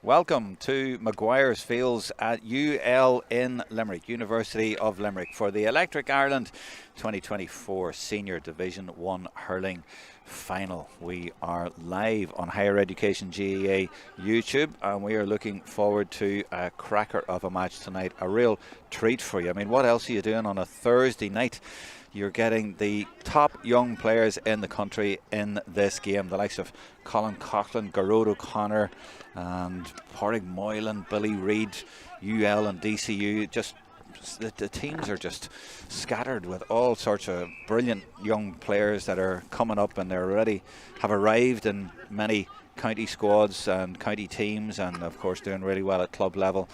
Welcome to Maguires Fields at UL in Limerick, University of Limerick, for the Electric Ireland 2024 Senior Division 1 Hurling Final. We are live on Higher Education GAA YouTube, and we are looking forward to a cracker of a match tonight. A real treat for you. I mean, what else are you doing on a Thursday night? You're getting the top young players in the country in this game. The likes of Colin Coughlin, Garrod O'Connor, and Pádraig Moylan, Billy Reid, UL and DCU. Just the teams are just scattered with all sorts of brilliant young players that are coming up, and they're already have arrived in many county squads and county teams, and of course doing really well at club level.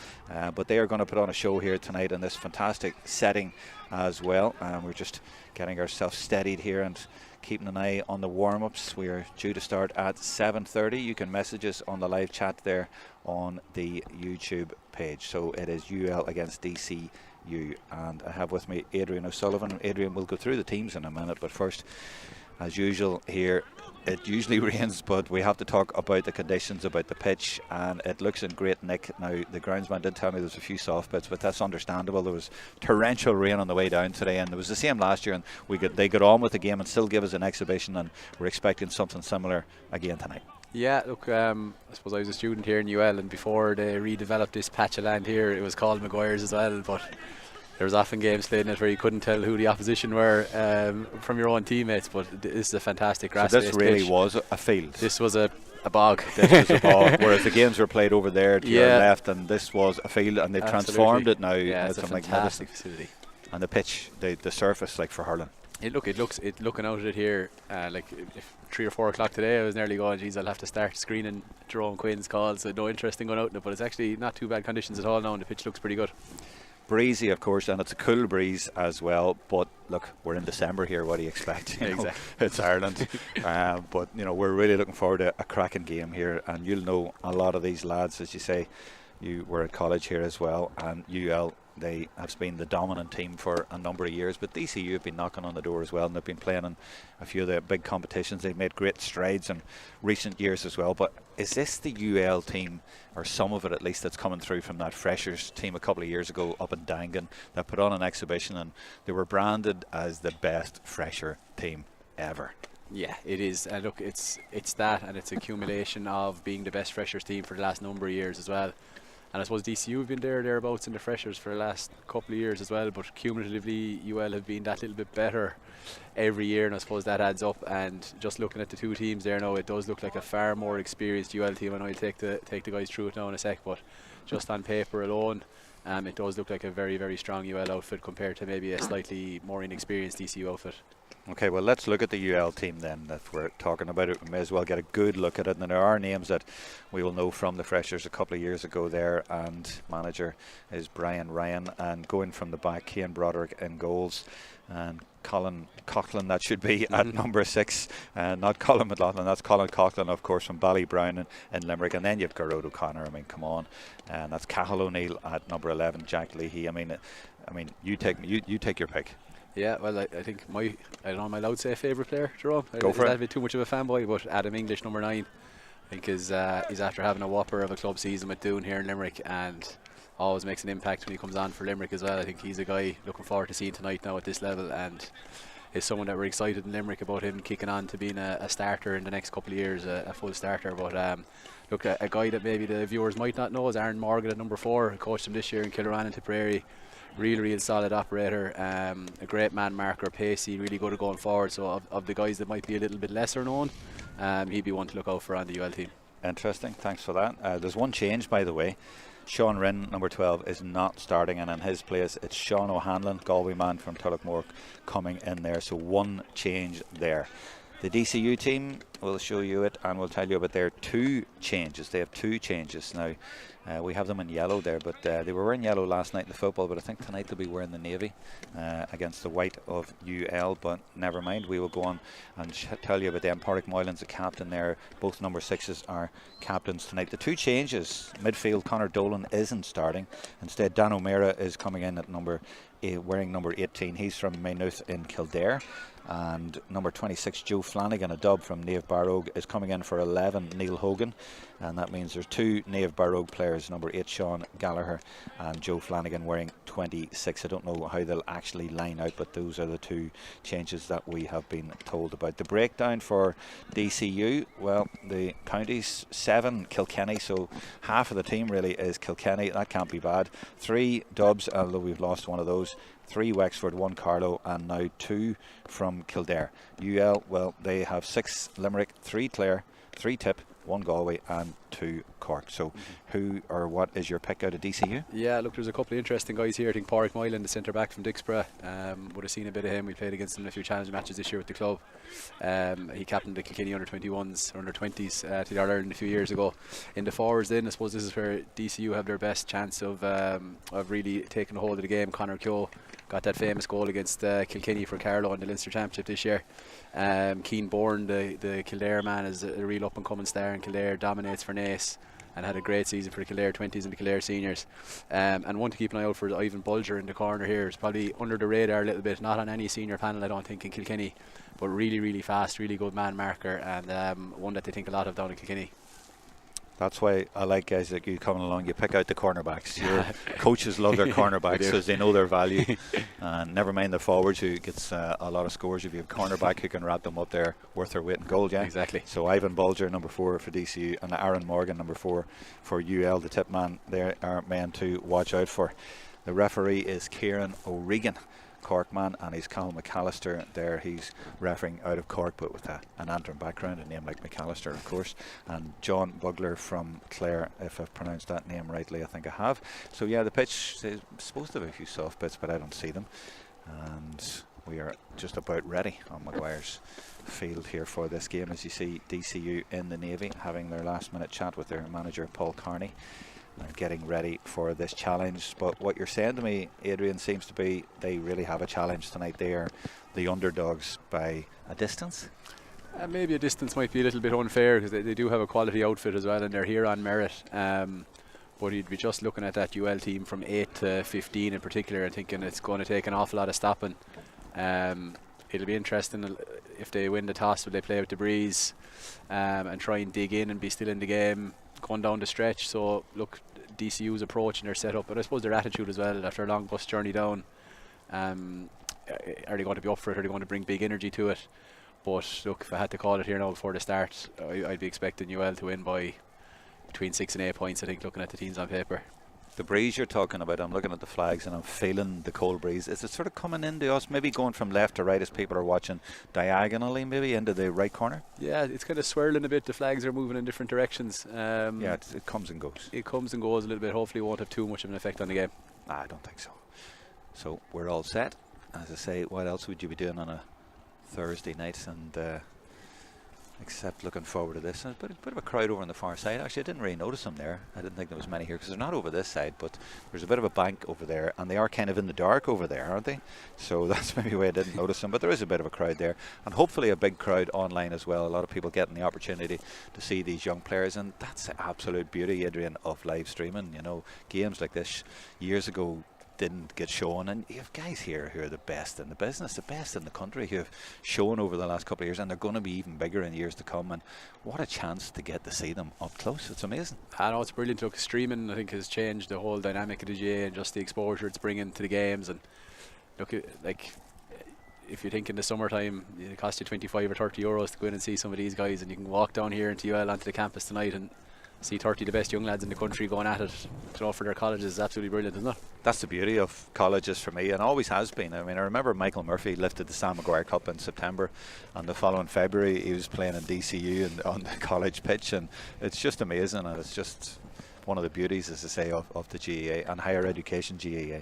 But they are going to put on a show here tonight in this fantastic setting as well. We're just getting ourselves steadied here and keeping an eye on the warm-ups. We are due to start at 7:30. You can message us on the live chat there on the YouTube page. So it is UL against DCU, and I have with me Adrian O'Sullivan. Adrian, we'll go through the teams in a minute, but first, as usual here, it usually rains, but we have to talk about the conditions, about the pitch, and it looks in great nick. Now, the groundsman did tell me there's a few soft bits, but that's understandable. There was torrential rain on the way down today, and it was the same last year, and they got on with the game and still give us an exhibition, and we're expecting something similar again tonight. Yeah, look, I suppose I was a student here in UL, and before they redeveloped this patch of land here, it was called Maguires as well, but there was often games played in it where you couldn't tell who the opposition were from your own teammates, but this is a fantastic grass. So this really pitch. was a field. This was a bog. This was a bog, whereas the games were played over there to your left, and this was a field, and they've transformed it now. Yeah, it's a fantastic facility. And the pitch, the surface, like for hurling. Looking out at it here, like if 3 or 4 o'clock today, I was nearly going, geez, I'll have to start screening Jerome Quinn's calls. So no interest in going out in it, but it's actually not too bad conditions at all now, and the pitch looks pretty good. Breezy, of course, and it's a cool breeze as well. But look, we're in December here. What do you expect? Exactly. It's Ireland, but we're really looking forward to a cracking game here. And you'll know a lot of these lads, as you say. You were at college here as well, and UL, they have been the dominant team for a number of years, but DCU have been knocking on the door as well, and they've been playing in a few of the big competitions. They've made great strides in recent years as well. But is this the UL team, or some of it at least, that's coming through from that freshers team a couple of years ago up in Dangan that put on an exhibition, and they were branded as the best fresher team ever? Yeah, it is. And look, it's that, and it's accumulation of being the best freshers team for the last number of years as well. And I suppose DCU have been thereabouts in the freshers for the last couple of years as well, but cumulatively UL have been that little bit better every year, and I suppose that adds up. And just looking at the two teams there now, it does look like a far more experienced UL team. I know you'll take the guys through it now in a sec, but just on paper alone, it does look like a very, very strong UL outfit compared to maybe a slightly more inexperienced DCU outfit. Okay, well, let's look at the UL team then. If we're talking about it, we may as well get a good look at it. And there are names that we will know from the freshers a couple of years ago there, and manager is Brian Ryan, and going from the back, Cian Broderick in goals, and Colin Coughlin, that should be at number 6, not Colin McLaughlin, that's Colin Coughlin, of course, from Ballybrown in Limerick. And then you've Garrod O'Connor, I mean, come on, and that's Cathal O'Neill at number 11, Jack Leahy. I mean, you take your pick. Yeah, well, I think I don't know, am I allowed to say favourite player, Jerome? Go for it. Is that a bit too much of a fanboy? But Adam English, number 9, I think he's after having a whopper of a club season with Doon here in Limerick, and always makes an impact when he comes on for Limerick as well. I think he's a guy looking forward to seeing tonight now at this level, and is someone that we're excited in Limerick about him kicking on to being a starter in the next couple of years, a full starter. But look, a guy that maybe the viewers might not know is Aaron Morgan at number 4. I coached him this year in Kilruane and Tipperary. Real solid operator, a great man marker, pacey, really good at going forward. So of the guys that might be a little bit lesser known, he'd be one to look out for on the UL team. Interesting, thanks for that. There's one change, by the way. Sean Rinn, number 12, is not starting, and in his place it's Sean O'Hanlon, Galway man from Tullochmore, coming in there. So one change there. The DCU team, will show you it, and we'll tell you about their 2 changes. They have 2 changes now. We have them in yellow there, but they were wearing yellow last night in the football, but I think tonight they'll be wearing the navy against the white of UL. But never mind, we will go on and tell you about them. Pádraig Moylan's the captain there. Both number 6s are captains tonight. The 2 changes: midfield, Conor Dolan isn't starting. Instead, Dan O'Meara is coming in at wearing number 18. He's from Maynooth in Kildare. And number 26, Joe Flanagan, a dub from Naomh Barrow, is coming in for 11, Neil Hogan. and that means there's 2 Naomh Barrow players, number 8 Sean Gallagher and Joe Flanagan, wearing 26. I don't know how they'll actually line out, but those are the 2 changes that we have been told about. The breakdown for DCU, well, the counties: 7 Kilkenny, so half of the team really is Kilkenny. That can't be bad. 3 Dubs, although we've lost one of those. 3 Wexford, 1 Carlow, and now 2 from Kildare. UL, well, they have 6 Limerick, 3 Clare, 3 Tip, 1 Galway, and 2 Cork. So who or what is your pick out of DCU? Yeah, look, there's a couple of interesting guys here. I think Pádraig Moylan, the centre back from Dixborough, would have seen a bit of him. We played against him in a few challenge matches this year with the club. He captained the Kilkenny under-21s, under-20s to the All-Ireland a few years ago. In the forwards then, I suppose this is where DCU have their best chance of really taking a hold of the game. Conor Keogh got that famous goal against Kilkenny for Carlow in the Leinster Championship this year. Cian Bourne, the Kildare man, is a real up-and-coming star in Kildare, dominates for Naas and had a great season for the Kildare 20s and the Kildare seniors. And one to keep an eye out for is Ivan Bulger in the corner here. It's probably under the radar a little bit, not on any senior panel I don't think in Kilkenny, but really, really fast, really good man marker, and one that they think a lot of down in Kilkenny. That's why I like guys like you coming along. You pick out the cornerbacks. Your coaches love their cornerbacks because they know their value. And never mind the forwards who gets a lot of scores. If you have a cornerback who can wrap them up there, worth their weight in gold, yeah? Exactly. So Ivan Bulger, number 4 for DCU, and Aaron Morgan, number 4 for UL, the tip man. They are men to watch out for. The referee is Kieran O'Regan, Cork man, and he's Cal McAllister there. He's refereeing out of Cork, but with an Antrim background, a name like McAllister, of course. And John Bugler from Clare, if I've pronounced that name rightly, I think I have. So yeah, the pitch is supposed to have a few soft bits, but I don't see them. And we are just about ready on Maguires field here for this game. As you see, DCU in the Navy having their last minute chat with their manager Paul Carney and getting ready for this challenge. But what you're saying to me, Adrian, seems to be they really have a challenge tonight. They are the underdogs by a distance. Maybe a distance might be a little bit unfair because they do have a quality outfit as well, and they're here on merit. But you'd be just looking at that UL team from 8 to 15 in particular and thinking it's going to take an awful lot of stopping. It'll be interesting if they win the toss, will they play with the breeze and try and dig in and be still in the game going down the stretch. So look, DCU's approach and their setup, but I suppose their attitude as well after a long bus journey down. Are they going to be up for it? Are they going to bring big energy to it? But look, if I had to call it here now before the start, I'd be expecting UL to win by between 6 and 8 points, I think, looking at the teams on paper. The breeze you're talking about, I'm looking at the flags and I'm feeling the cold breeze. Is it sort of coming into us, maybe going from left to right as people are watching, diagonally maybe into the right corner? Yeah, it's kind of swirling a bit. The flags are moving in different directions. Yeah, it comes and goes. It comes and goes a little bit. Hopefully it won't have too much of an effect on the game. I don't think so. So we're all set. As I say, what else would you be doing on a Thursday night? And except looking forward to this. And a bit of a crowd over on the far side. Actually, I didn't really notice them there. I didn't think there was many here because they're not over this side, but there's a bit of a bank over there, and they are kind of in the dark over there, aren't they? So that's maybe why I didn't notice them, but there is a bit of a crowd there, and hopefully a big crowd online as well. A lot of people getting the opportunity to see these young players, and that's the absolute beauty, Adrian, of live streaming. You know, games like this years ago didn't get shown, and you have guys here who are the best in the business, the best in the country, who have shown over the last couple of years, and they're going to be even bigger in years to come. And what a chance to get to see them up close. It's amazing. I know, it's brilliant. Look, streaming I think has changed the whole dynamic of the GAA and just the exposure it's bringing to the games. And look, like, if you think in the summertime it costs you 25 or 30 euros to go in and see some of these guys, and you can walk down here into UL onto the campus tonight and see 30 of the best young lads in the country going at it, you know, for their colleges, is absolutely brilliant, isn't it? That's the beauty of colleges for me, and always has been. I mean, I remember Michael Murphy lifted the Sam Maguire Cup in September, and the following February he was playing in DCU and on the college pitch, and it's just amazing, and it's just one of the beauties, as I say, of the GAA and higher education GAA.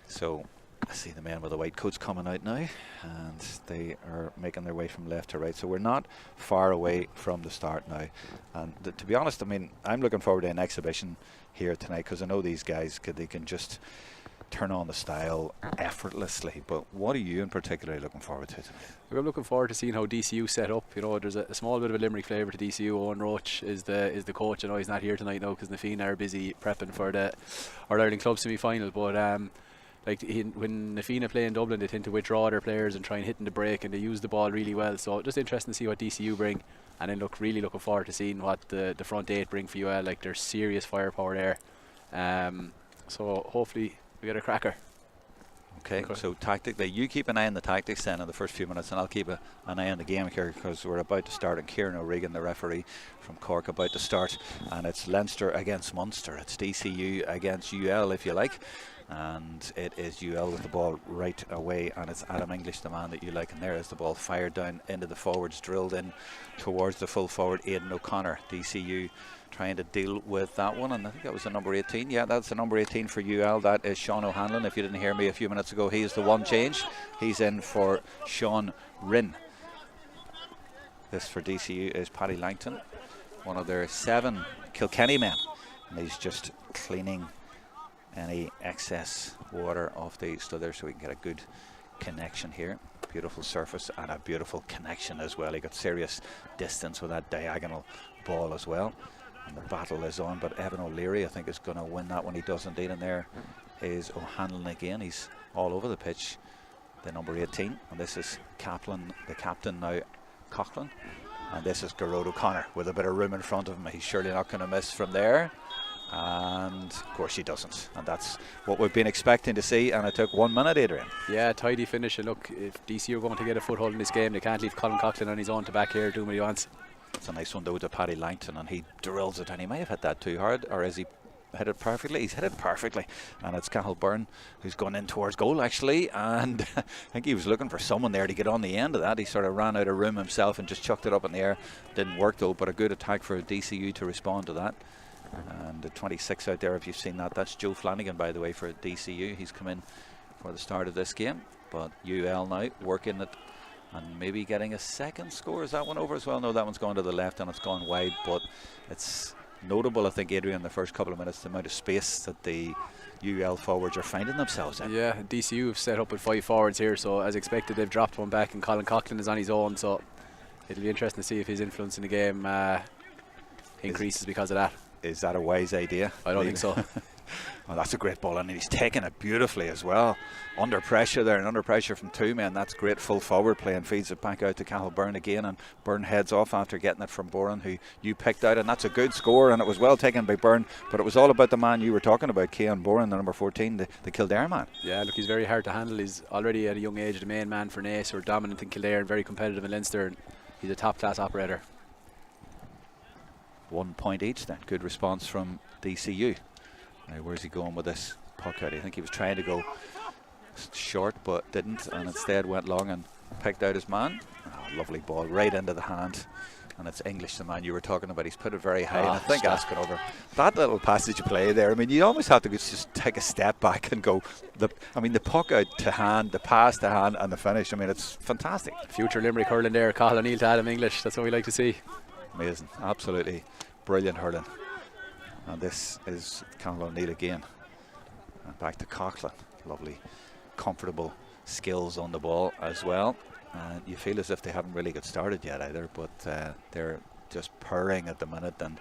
So I see the men with the white coats coming out now, and they are making their way from left to right. So we're not far away from the start now. And to be honest, I mean, I'm looking forward to an exhibition here tonight, because I know these guys they can just turn on the style effortlessly. But what are you in particular looking forward to tonight? I'm looking forward to seeing how DCU set up. You know, there's a small bit of a Limerick flavour to DCU. Owen Roach is the coach. I know he's not here tonight now because the Fianna are busy prepping for the All-Ireland Club semi-final. But like when Nafina play in Dublin, they tend to withdraw their players and try and hit in the break, and they use the ball really well. So just interesting to see what DCU bring, and then really looking forward to seeing what the front 8 bring for UL. Like, there's serious firepower there. So hopefully we get a cracker. Okay, so tactically, you keep an eye on the tactics then in the first few minutes, and I'll keep an eye on the game here, because we're about to start, and Kieran O'Regan, the referee from Cork, about to start, and it's Leinster against Munster. It's DCU against UL, if you like, and it is UL with the ball right away, and it's Adam English, the man that you like, and there is the ball fired down into the forwards, drilled in towards the full forward Aidan O'Connor. DCU trying to deal with that one, and I think that was the number 18. Yeah, that's the number 18 for UL. That is Sean O'Hanlon. If you didn't hear me a few minutes ago, he is the one change. He's in for Sean Rinn. This for DCU is Paddy Langton, one of their 7 Kilkenny men, and he's just cleaning any excess water off the slither so we can get a good connection here. Beautiful surface and a beautiful connection as well. He got serious distance with that diagonal ball as well. And the battle is on, but Evan O'Leary, I think, is going to win that one. He does indeed, and there is O'Hanlon again. He's all over the pitch, the number 18, and this is Kaplan, the captain now, Coughlin, and this is Garrod O'Connor with a bit of room in front of him. He's surely not going to miss from there, and of course he doesn't, and that's what we've been expecting to see, and it took 1 minute, Adrian. Yeah, tidy finish, and look, if DC are going to get a foothold in this game, they can't leave Colin Coughlin on his own to back here, do what he wants. It's a nice one though to Paddy Langton, and he drills it, and he may have hit that too hard, or is he hit it perfectly? He's hit it perfectly, and it's Cathal Byrne who's gone in towards goal actually, and I think he was looking for someone there to get on the end of that. He sort of ran out of room himself and just chucked it up in the air. Didn't work though, but a good attack for DCU to respond to that. And the 26 out there, if you've seen that, that's Joe Flanagan, by the way, for DCU. He's come in for the start of this game, but UL now working it and maybe getting a second score. Is that one over as well? No, that one's gone to the left and it's gone wide, but it's notable, I think, Adrian, in the first couple of minutes, the amount of space that the UL forwards are finding themselves in. Yeah, DCU have set up with 5 forwards here, so as expected they've dropped one back, and Colin Coughlin is on his own, so it'll be interesting to see if his influence in the game increases because of that. Is that a wise idea? I don't think so. Well, that's a great ball, and he's taken it beautifully as well. Under pressure there, and under pressure from 2 men. That's great full forward play, and feeds it back out to Cathal Byrne again, and Byrne heads off after getting it from Boran, who you picked out, and that's a good score, and it was well taken by Byrne, but it was all about the man you were talking about, Cian Boran, the number 14, the Kildare man. Yeah, look, he's very hard to handle. He's already at a young age the main man for Naas, who are dominant in Kildare and very competitive in Leinster, and he's a top class operator. 1 point each then. Good response from DCU. Now where's he going with this puck out? I think he was trying to go short but didn't, and instead went long and picked out his man. Oh, lovely ball right into the hand, and it's English, the man you were talking about. He's put it very high, and I think asking over that little passage of play there. I mean, you almost have to just take a step back and go, the puck out to hand, the pass to hand, and the finish. I mean, it's fantastic. Future Limerick hurling there, Cathal O'Neill to Adam English. That's what we like to see. Amazing, absolutely brilliant hurling. And this is Cathal O'Neill again. And back to Coughlin. Lovely, comfortable skills on the ball as well. And you feel as if they haven't really got started yet either, but they're just purring at the minute, and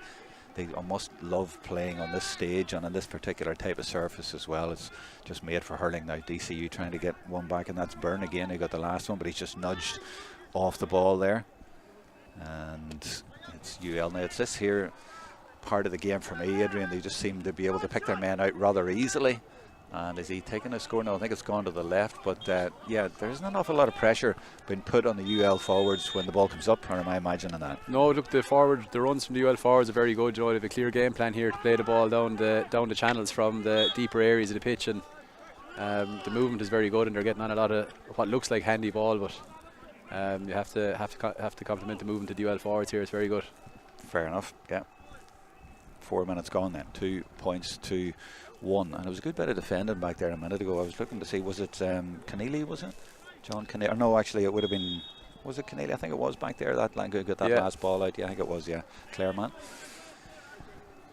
they almost love playing on this stage and on this particular type of surface as well. It's just made for hurling now. DCU trying to get one back, and that's Byrne again. He got the last one, but he's just nudged off the ball there. And it's UL now. It's this here part of the game for me, Adrian. They just seem to be able to pick their men out rather easily. And is he taking a score? No, I think it's gone to the left, but yeah, there isn't an awful lot of pressure being put on the UL forwards when the ball comes up, or am I imagining that? No, look, the runs from the UL forwards are very good. You know, they have a clear game plan here to play the ball down the channels from the deeper areas of the pitch, and the movement is very good, and they're getting on a lot of what looks like handy ball, but you have to compliment the movement of the UL forwards here. It's very good. Fair enough. Yeah. 4 minutes gone then. 2 points to 1, and it was a good bit of defending back there a minute ago. I was looking to see, was it Keneally, was it? John Keneally? Or no, actually it would have been, was it Keneally? I think it was back there. That line got that last ball out. Yeah, I think it was, yeah. Clareman.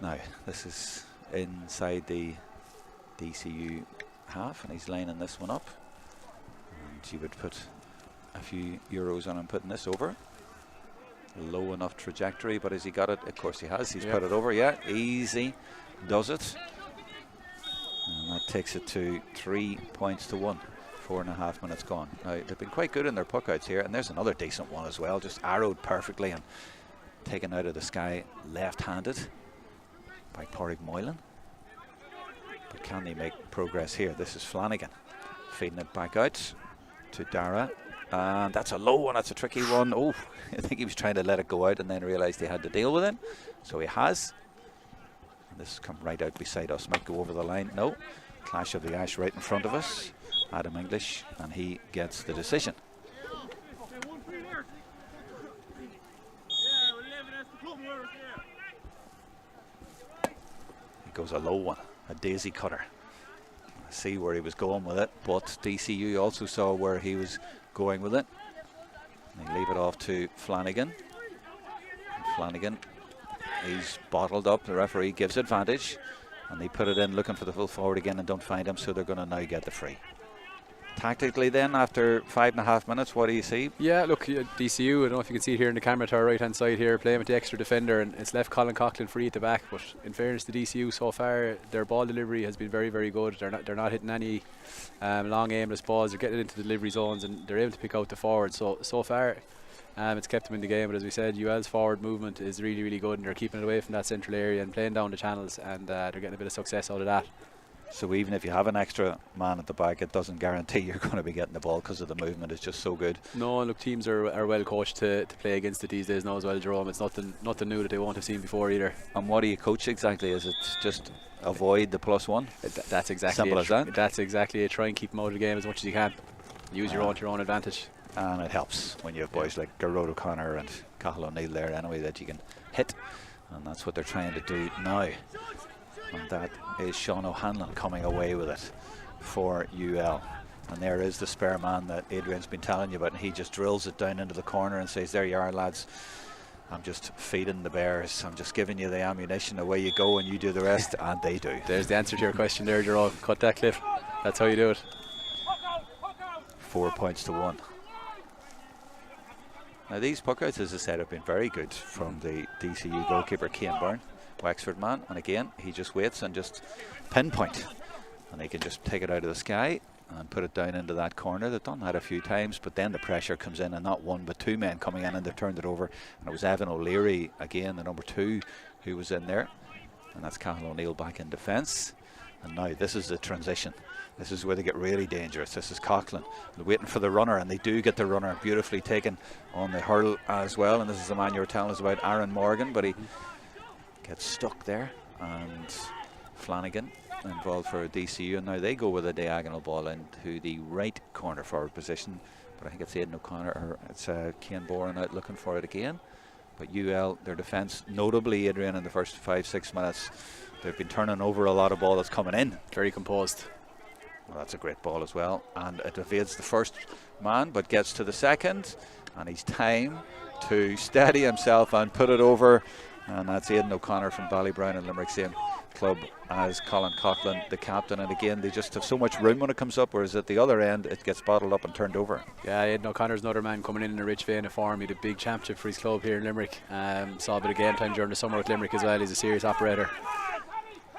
Now, this is inside the DCU half, and he's lining this one up. And you would put a few euros on him putting this over. Low enough trajectory, but has he got it? Of course he has. He's put it over. Yeah, easy does it. And that takes it to 3 points to 1. 4.5 minutes gone. Now, they've been quite good in their puckouts here, and there's another decent one as well, just arrowed perfectly and taken out of the sky left-handed by Pádraig Moylan. But can they make progress here? This is Flanagan feeding it back out to Dara, and that's a low one. That's a tricky one. Oh, I think he was trying to let it go out and then realised he had to deal with it, so he has. And this has come right out beside us. Might go over the line. No, clash of the ash right in front of us. Adam English, and he gets the decision. He goes a low one, a daisy cutter. I see where he was going with it, but DCU also saw where he was going with it. And they leave it off to Flanagan. And Flanagan, he's bottled up. The referee gives advantage, and they put it in looking for the full forward again and don't find him, so they're going to now get the free. Tactically then, after 5.5 minutes, what do you see? Yeah, look, DCU, I don't know if you can see it here in the camera to our right hand side here, playing with the extra defender, and it's left Colin Coughlin free at the back. But in fairness to DCU, so far their ball delivery has been very, very good. They're not hitting any long aimless balls. They're getting into the delivery zones, and they're able to pick out the forward. So far it's kept them in the game. But as we said, UL's forward movement is really, really good, and they're keeping it away from that central area and playing down the channels, and they're getting a bit of success out of that. So even if you have an extra man at the back, it doesn't guarantee you're going to be getting the ball because of the movement. It's just so good. No, and look, teams are well coached to play against it these days now as well, Jerome. It's nothing new that they won't have seen before either. And what do you coach exactly? Is it just avoid the +1? That's exactly simple as that. That's exactly it. Try and keep them out of the game as much as you can. Use your own advantage. And it helps when you have boys like Gerard O'Connor and Cathal O'Neill there anyway that you can hit. And that's what they're trying to do now. And that is Sean O'Hanlon coming away with it for UL. And there is the spare man that Adrian's been telling you about, and he just drills it down into the corner and says, there you are, lads. I'm just feeding the bears. I'm just giving you the ammunition. Away you go and you do the rest. And they do. There's the answer to your question there, Jerome. Cut that clip. That's how you do it. 4 points to 1. Now these puckouts, as I said, have been very good from the DCU goalkeeper, Cian Byrne. Wexford man, and again he just waits and just pinpoint, and they can just take it out of the sky and put it down into that corner. They've done that a few times, but then the pressure comes in, and not one but two men coming in, and they've turned it over, and it was Evan O'Leary again, the number 2, who was in there, and that's Cathal O'Neill back in defence. And now this is the transition. This is where they get really dangerous. This is Coughlin. They're waiting for the runner, and they do get the runner beautifully taken on the hurl as well. And this is the man you were telling us about, Aaron Morgan, but he gets stuck there, and Flanagan involved for DCU, and now they go with a diagonal ball into the right corner forward position, but I think it's Aidan O'Connor, or it's Cian Boran out looking for it again. But UL, their defence, notably Adrian, in the first 5-6 minutes, they've been turning over a lot of ball that's coming in. Very composed. Well, that's a great ball as well, and it evades the first man but gets to the second, and he's time to steady himself and put it over. And that's Aidan O'Connor from Ballybrown in Limerick, same club as Colin Coughlin, the captain. And again, they just have so much room when it comes up, whereas at the other end, it gets bottled up and turned over. Yeah, Aidan O'Connor's another man coming in a rich vein of form. He had a big championship for his club here in Limerick. Saw a bit of game time during the summer with Limerick as well. He's a serious operator.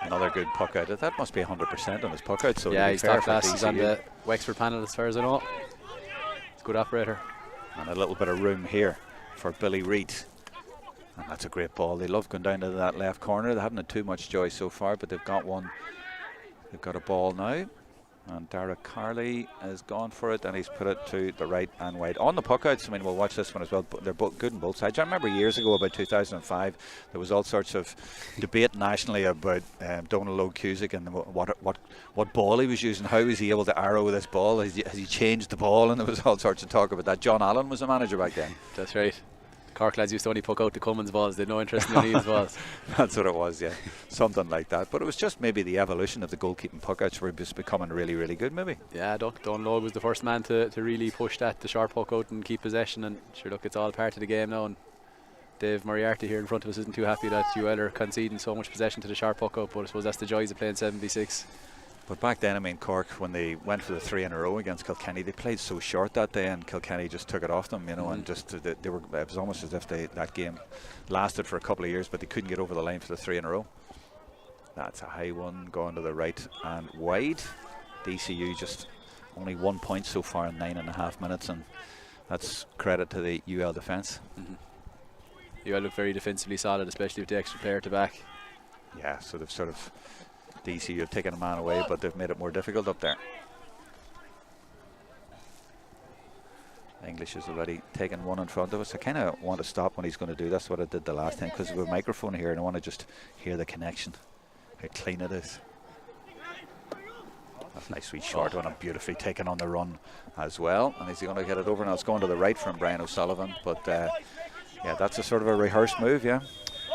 Another good puck out. That must be 100% on his puck out. So yeah, he's top class. He's on the Wexford panel as far as I know. He's a good operator. And a little bit of room here for Billy Reid. And that's a great ball. They love going down to that left corner. They haven't had too much joy so far, but they've got one. They've got a ball now. And Dara Carley has gone for it, and he's put it to the right and wide. On the puckouts, I mean, we'll watch this one as well. They're both good on both sides. I remember years ago, about 2005, there was all sorts of debate nationally about Donald O'Cusick and what ball he was using. How was he able to arrow this ball? Has he changed the ball? And there was all sorts of talk about that. John Allen was the manager back then. That's right. Cork lads used to only puck out the Cummins balls. They had no interest in the Leeds balls. That's what it was, yeah. Something like that. But it was just maybe the evolution of the goalkeeping puckouts were just becoming really, really good, maybe. Yeah, Don Logue was the first man to really push the sharp puck out and keep possession. And sure, look, it's all part of the game now. And Dave Moriarty here in front of us isn't too happy that UL are conceding so much possession to the sharp puck out. But I suppose that's the joys of playing 7v6. But back then, I mean, Cork, when they went for the 3 in a row against Kilkenny, they played so short that day, and Kilkenny just took it off them, you know, and just they were. It was almost as if that game lasted for a couple of years, but they couldn't get over the line for the 3 in a row. That's a high one going to the right and wide. DCU just only 1 point so far in 9.5 minutes, and that's credit to the UL defence. UL look very defensively solid, especially with the extra player at the back. Yeah, so they've sort of, DCU have taken a man away, but they've made it more difficult up there. English has already taken one in front of us. I kind of want to stop when he's going to do. That's what I did the last time, because of a microphone here, and I want to just hear the connection, how clean it is. That's a nice sweet short one, and beautifully taken on the run as well. And is he going to get it over? Now it's going to the right from Brian O'Sullivan, but yeah, that's a sort of a rehearsed move, yeah.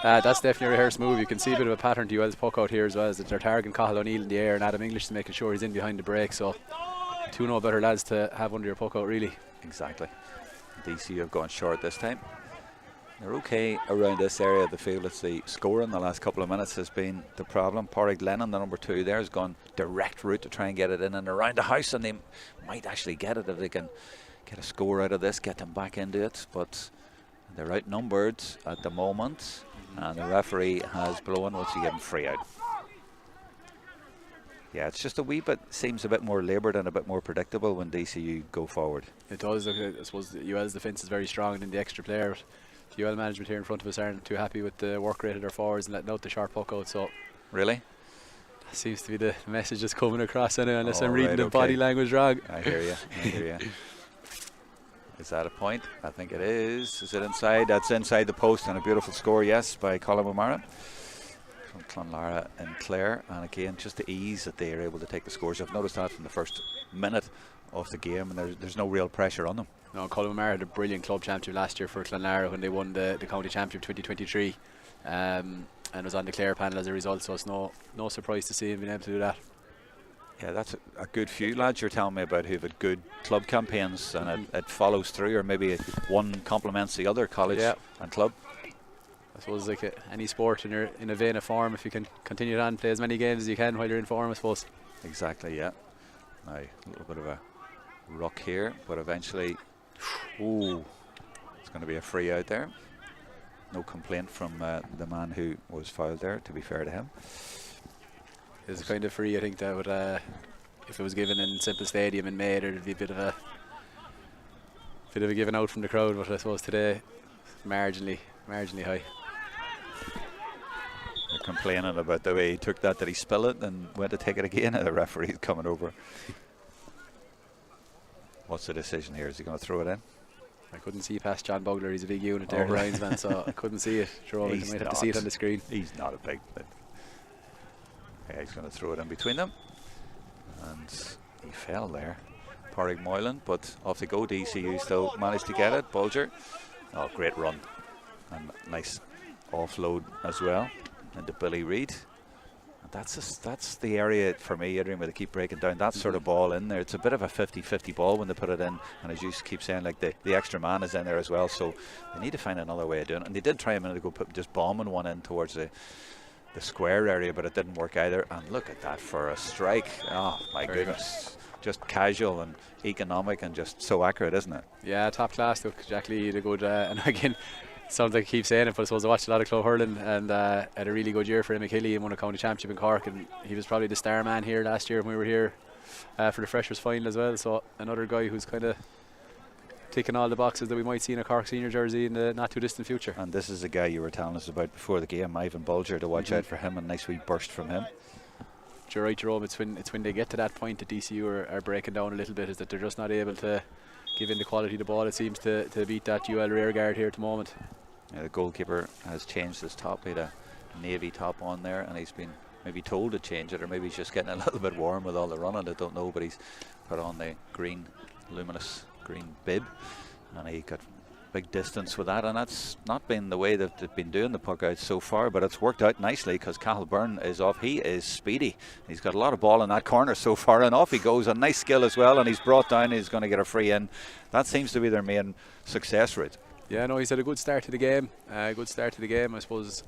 That's definitely a rehearsed move. You can see a bit of a pattern to UL's puck out here as well, as they're targeting Cathal O'Neill in the air, and Adam English is making sure he's in behind the break. So two no better lads to have under your puck out, really. Exactly. DCU have gone short this time. They're okay around this area of the field. It's the scoring the last couple of minutes has been the problem. Pádraig Lennon, the number 2 there, has gone direct route to try and get it in and around the house, and they might actually get it if they can get a score out of this, get them back into it. But they're outnumbered at the moment, and the referee has blown. What's he giving free out? Yeah, it's just a wee bit, seems a bit more laboured and a bit more predictable when DCU go forward. It does. I suppose UL's defence is very strong, and in the extra player, the UL management here in front of us aren't too happy with the work rate of their forwards and letting out the sharp puck out. So really, that seems to be the message that's coming across anyway, unless I'm reading the body language wrong. I hear you. I hear you. Is that a point? I think it is. Is it inside? That's inside the post, and a beautiful score, yes, by Colin O'Mara from Clonlara and Clare. And again, just the ease that they are able to take the scores. I've noticed that from the first minute of the game, and there's no real pressure on them. No, Colin O'Mara had a brilliant club championship last year for Clonlara when they won the county championship 2023, and was on the Clare panel as a result. So it's no surprise to see him being able to do that. Yeah, that's a good few lads you're telling me about who've had good club campaigns, and it follows through, or maybe one complements the other, college and club. I suppose like any sport, when you're in a vein of form, if you can continue on, play as many games as you can while you're in form, I suppose. Exactly, yeah. Now, a little bit of a ruck here, but eventually, ooh, it's going to be a free out there. No complaint from the man who was fouled there, to be fair to him. It's kind of free, I think, that would, if it was given in Simple Stadium in May, there'd be a bit of a giving out from the crowd, but I suppose today, marginally high. They're complaining about the way he took that. Did he spill it and went to take it again? And the referee's coming over. What's the decision here? Is he going to throw it in? I couldn't see past John Bugler. He's a big unit there, the linesman, so I couldn't see it. Jerome, you might have to see it on the screen. He's not a big bit. Yeah, he's going to throw it in between them, and he fell there, Pádraig Moylan, but off they go. DCU still managed to get it. Bulger, oh, great run, and nice offload as well into Billy Reid. And that's the area for me, Adrian, where they keep breaking down that sort of ball in there. It's a bit of a 50-50 ball when they put it in, and as you keep saying, like the extra man is in there as well, so they need to find another way of doing it. And they did try a minute ago, just bombing one in towards the square area, but it didn't work either. And look at that for a strike. Oh my goodness, just casual and economic and just so accurate, isn't it? Yeah, top class. Look, Jack Lee did a good, and again, sounds like I keep saying it, but I suppose I watched a lot of club hurling, and had a really good year for him. McKilly and won a county championship in Cork, and he was probably the star man here last year when we were here for the freshers final as well. So another guy who's kind of ticking all the boxes that we might see in a Cork senior jersey in the not too distant future. And this is the guy you were telling us about before the game, Ivan Bulger, to watch out for him. A nice wee burst from him. You're right, Jerome. It's when they get to that point that DCU are breaking down a little bit, is that they're just not able to give in the quality of the ball. It seems to beat that UL rear guard here at the moment. Yeah, the goalkeeper has changed his top. He had a navy top on there, and he's been maybe told to change it, or maybe he's just getting a little bit warm with all the running. I don't know, but he's put on the green, luminous green bib, and he got big distance with that, and that's not been the way that they've been doing the puck out so far, but it's worked out nicely because Cathal Byrne is off. He is speedy. He's got a lot of ball in that corner so far, and off he goes. A nice skill as well, and he's brought down. He's going to get a free in. That seems to be their main success route. Yeah, no, he's had a good start to the game. I suppose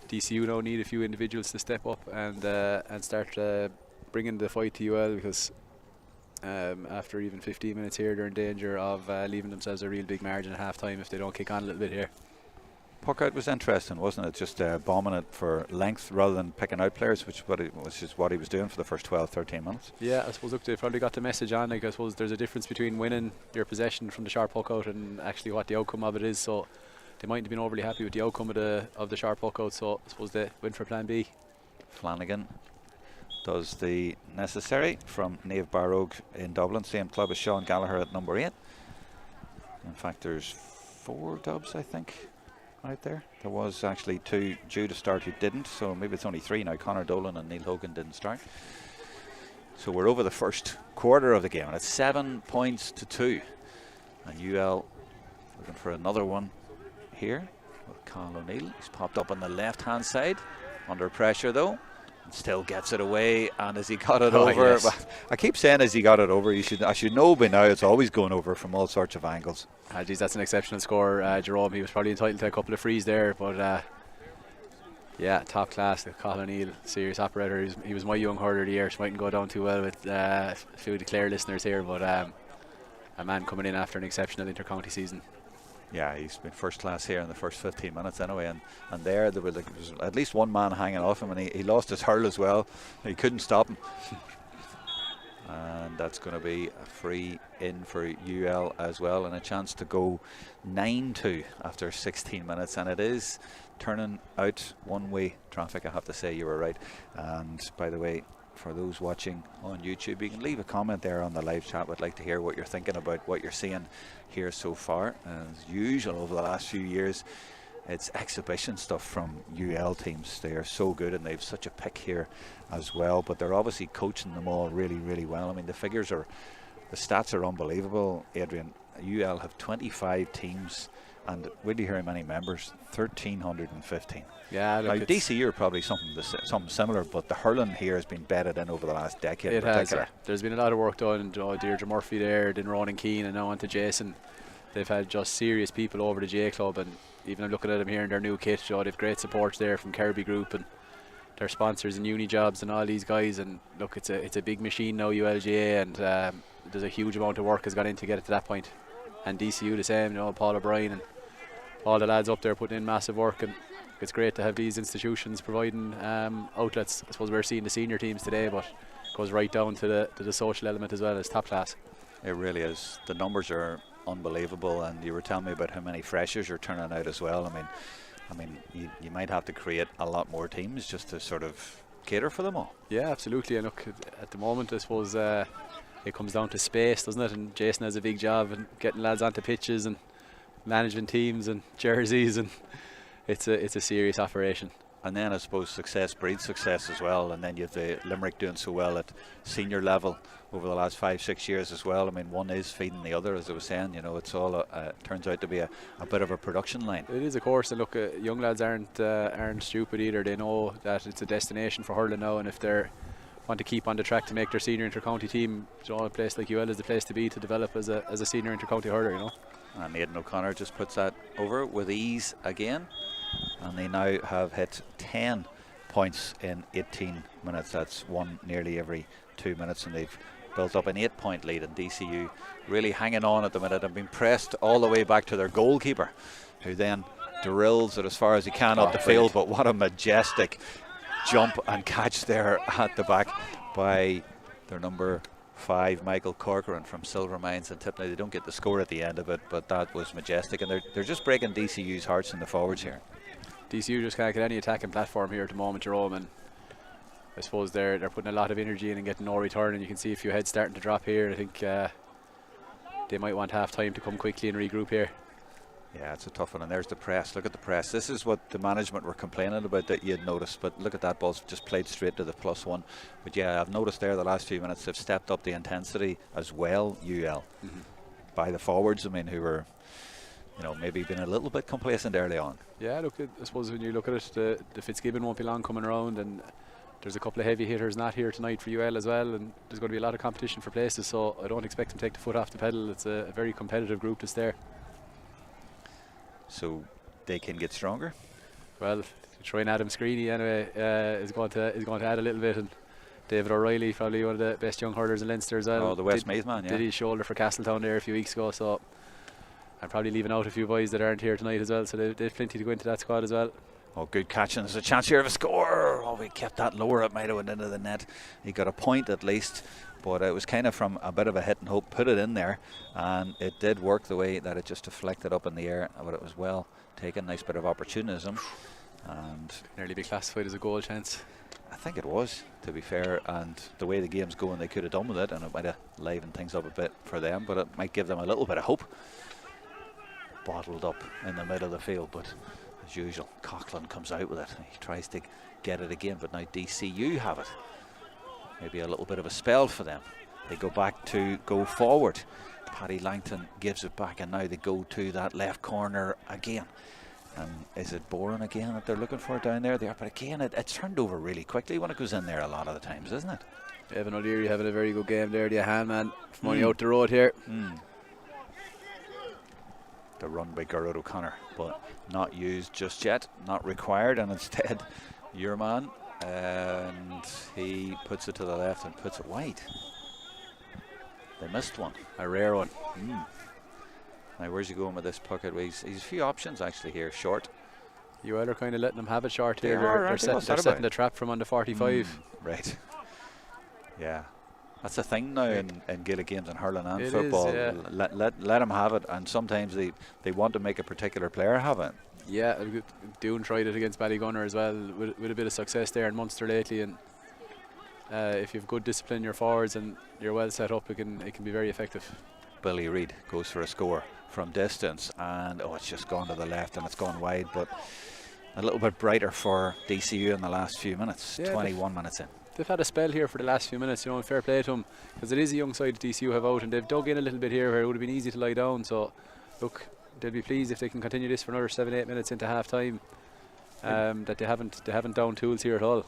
DCU now need a few individuals to step up and start bringing the fight to UL, because after even 15 minutes here, they're in danger of leaving themselves a real big margin at half time if they don't kick on a little bit here. puck out was interesting, wasn't it? Just bombing it for length rather than picking out players, which is what he was doing for the first 12-13 minutes. Yeah, I suppose look, they probably got the message on. Like, I suppose there's a difference between winning your possession from the sharp puck out and actually what the outcome of it is. So they mightn't have been overly happy with the outcome of the sharp puck out. So I suppose they went for plan B. Flanagan does the necessary from Niamh Barrogue in Dublin, same club as Sean Gallagher at number 8. In fact, there's 4 dubs, I think, out there. There was actually 2 due to start who didn't, so maybe it's only 3 now. Conor Dolan and Neil Hogan didn't start. So we're over the first quarter of the game, and it's 7 points to 2. And UL looking for another one here with Carl O'Neill. He's popped up on the left-hand side, under pressure though. Still gets it away, and as he got it over, yes. well, I keep saying as he got it over, I should know by now it's always going over from all sorts of angles. Geez, that's an exceptional score, Jerome. He was probably entitled to a couple of frees there, but yeah, top class. Colin O'Neill, serious operator. He was my young hurler of the year, so mightn't go down too well with a few of the Clare listeners here, but a man coming in after an exceptional inter-county season. Yeah, he's been first class here in the first 15 minutes anyway, and there was at least one man hanging off him, and he lost his hurl as well. He couldn't stop him. And that's going to be a free in for UL as well, and a chance to go 9-2 after 16 minutes, and it is turning out one-way traffic, I have to say. You were right. And by the way, for those watching on YouTube, you can leave a comment there on the live chat. I'd like to hear what you're thinking about what you're seeing here so far. As usual over the last few years, it's exhibition stuff from UL teams. They are so good, and they have such a pick here as well, but they're obviously coaching them all really, really well. I mean, the stats are unbelievable, Adrian. UL have 25 teams, and will you hear how many members? 1,315. Yeah, now DCU are probably something similar, but the hurling here has been bedded in over the last decade. It has. There's been a lot of work done. Deirdre Murphy there, then Ronan Keane, and now on to Jason. They've had just serious people over the J Club, and even I'm looking at them here in their new kit. They've great support there from Kirby Group and their sponsors and Uni Jobs and all these guys. And look, it's a big machine now, ULGA, and there's a huge amount of work has gone in to get it to that point. And DCU the same. Paul O'Brien and all the lads up there putting in massive work, and it's great to have these institutions providing outlets. I suppose we're seeing the senior teams today, but it goes right down to the social element as well. As top class. It really is. The numbers are unbelievable, and you were telling me about how many freshers you're turning out as well. I mean, you might have to create a lot more teams just to sort of cater for them all. Yeah, absolutely. And look, at the moment, I suppose it comes down to space, doesn't it? And Jason has a big job in getting lads onto pitches and managing teams and jerseys, and it's a serious operation. And then I suppose success breeds success as well, and then you have the Limerick doing so well at senior level over the last 5-6 years as well. I mean, one is feeding the other, as I was saying. It's all turns out to be a bit of a production line. It is, of course. And look, young lads aren't stupid either. They know that it's a destination for hurling now, and if they want to keep on the track to make their senior inter-county team, a place like UL is the place to be to develop as a senior inter-county hurler. And Aidan O'Connor just puts that over with ease again, and they now have hit 10 points in 18 minutes. That's one nearly every 2 minutes, and they've built up an 8-point lead. And DCU really hanging on at the minute and being pressed all the way back to their goalkeeper, who then drills it as far as he can up the field. But what a majestic jump and catch there at the back by their number 5, Michael Corcoran from Silver Mines and Tipney. They don't get the score at the end of it, but that was majestic, and they're just breaking DCU's hearts in the forwards here. DCU just can't get any attacking platform here at the moment, Jerome, and I suppose they're putting a lot of energy in and getting no return, and you can see a few heads starting to drop here. I think they might want half time to come quickly and regroup here. Yeah, it's a tough one, and there's the press. Look at the press. This is what the management were complaining about that you'd noticed, but look at that ball just played straight to the +1. But yeah, I've noticed there the last few minutes they've stepped up the intensity as well, UL, by the forwards, who were maybe been a little bit complacent early on. Yeah, look, I suppose when you look at it, the Fitzgibbon won't be long coming around, and there's a couple of heavy hitters not here tonight for UL as well, and there's going to be a lot of competition for places, so I don't expect them to take the foot off the pedal. It's a very competitive group that's there. So they can get stronger. Well, trying Adam Screeney anyway is going to add a little bit, and David O'Reilly, probably one of the best young hurlers in Leinster as well. Oh, the Westmeath man, yeah. Did his shoulder for Castletown there a few weeks ago, so I'm probably leaving out a few boys that aren't here tonight as well, so they've plenty to go into that squad as well. Oh, good catch, and there's a chance here of a score. Oh, we kept that lower. It might have went into the net. He got a point at least, but it was kind of from a bit of a hit and hope. Put it in there, and it did work the way that it just deflected up in the air, but it was well taken. Nice bit of opportunism, and nearly be classified as a goal chance. I think it was, to be fair, and the way the game's going, they could have done with it, and it might have livened things up a bit for them, but it might give them a little bit of hope. Bottled up in the middle of the field, but as usual, Coughlin comes out with it. He tries to get it again, but now DCU have it. Maybe a little bit of a spell for them. They go back to go forward. Paddy Langton gives it back, and now they go to that left corner again. And is it Boren again that they're looking for down there? But again, it's turned over really quickly when it goes in there a lot of the times, isn't it? Evan O'Leary having a very good game there, the hand man from only out the road here. The run by Gerard O'Connor, but not used just yet, not required, and instead your man, and he puts it to the left and puts it wide. They missed one, a rare one. Now where's he going with this puck? He's a few options actually here. Short. You are kind of letting them have it short here. They're setting the trap from under 45. Right. Yeah. That's the thing now in Gaelic games and hurling and it football. Is, yeah. Let them have it, and sometimes they want to make a particular player have it. Yeah, Doon tried it against Ballygunner as well with a bit of success there in Munster lately, and if you have good discipline in your forwards and you're well set up, it can be very effective. Billy Reid goes for a score from distance, and it's just gone to the left and it's gone wide, but a little bit brighter for DCU in the last few minutes. 21 minutes in. They've had a spell here for the last few minutes, and fair play to them, because it is a young side DCU have out, and they've dug in a little bit here where it would have been easy to lie down. So look, they'll be pleased if they can continue this for another 7-8 minutes into half time. That they haven't down tools here at all.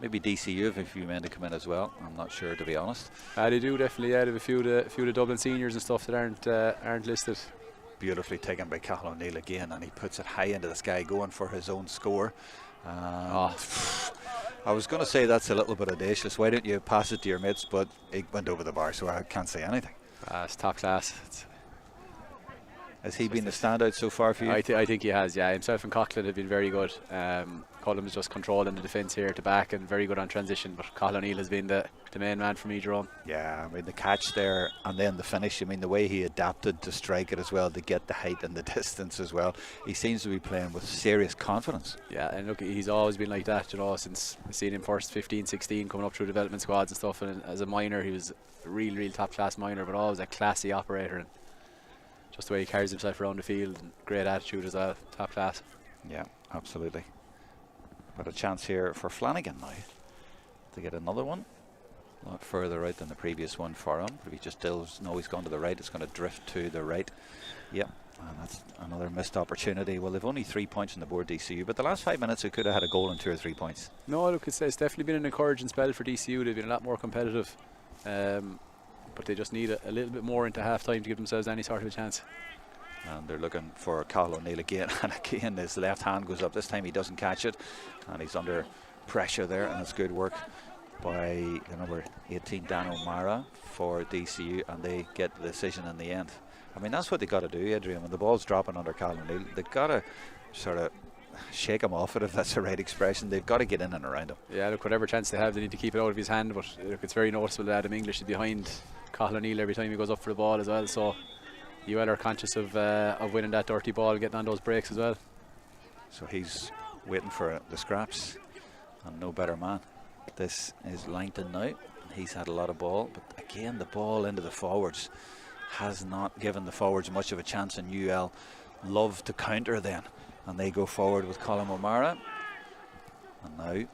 Maybe DCU have a few men to come in as well. I'm not sure, to be honest. They do definitely. They have a few of the Dublin seniors and stuff that aren't listed. Beautifully taken by Cathal O'Neill again, and he puts it high into the sky, going for his own score. I was going to say that's a little bit audacious. Why don't you pass it to your mates? But it went over the bar, so I can't say anything. It's top class. Has he been the standout so far for you? I think he has, yeah. Himself and Coughlin have been very good. Colin was just controlling the defence here at the back and very good on transition, but Cathal O'Neill has been the main man for me, Jerome. Yeah, I mean, the catch there and then the finish. I mean, the way he adapted to strike it as well, to get the height and the distance as well. He seems to be playing with serious confidence. Yeah, and look, he's always been like that, since I've seen him first 15, 16, coming up through development squads and stuff. And as a minor, he was a real top class minor, but always a classy operator. And just the way he carries himself around the field, and great attitude as well, top class. Yeah, absolutely. But a chance here for Flanagan now to get another one. A lot further right than the previous one for him. If he just does know he's gone to the right, it's going to drift to the right. Yeah, and that's another missed opportunity. Well, they've only 3 points on the board, DCU, but the last 5 minutes they could have had a goal and 2 or 3 points. No, look, it's definitely been an encouraging spell for DCU. They've been a lot more competitive. But they just need a little bit more into half time to give themselves any sort of a chance. And they're looking for Cathal O'Neill again, and again his left hand goes up. This time he doesn't catch it, and he's under pressure there, and it's good work by the number 18 Dan O'Mara for DCU, and they get the decision in the end. I mean, that's what they got to do, Adrian. When the ball's dropping under Cathal O'Neill, they've got to sort of shake him off it, if that's the right expression. They've got to get in and around him. Yeah, look, whatever chance they have, they need to keep it out of his hand, but look, it's very noticeable that Adam English is behind Cathal O'Neill every time he goes up for the ball as well, so UL are conscious of winning that dirty ball, getting on those breaks as well. So he's waiting for the scraps, and no better man. This is Langton now. He's had a lot of ball, but again the ball into the forwards has not given the forwards much of a chance, and UL love to counter then, and they go forward with Colin O'Mara. And now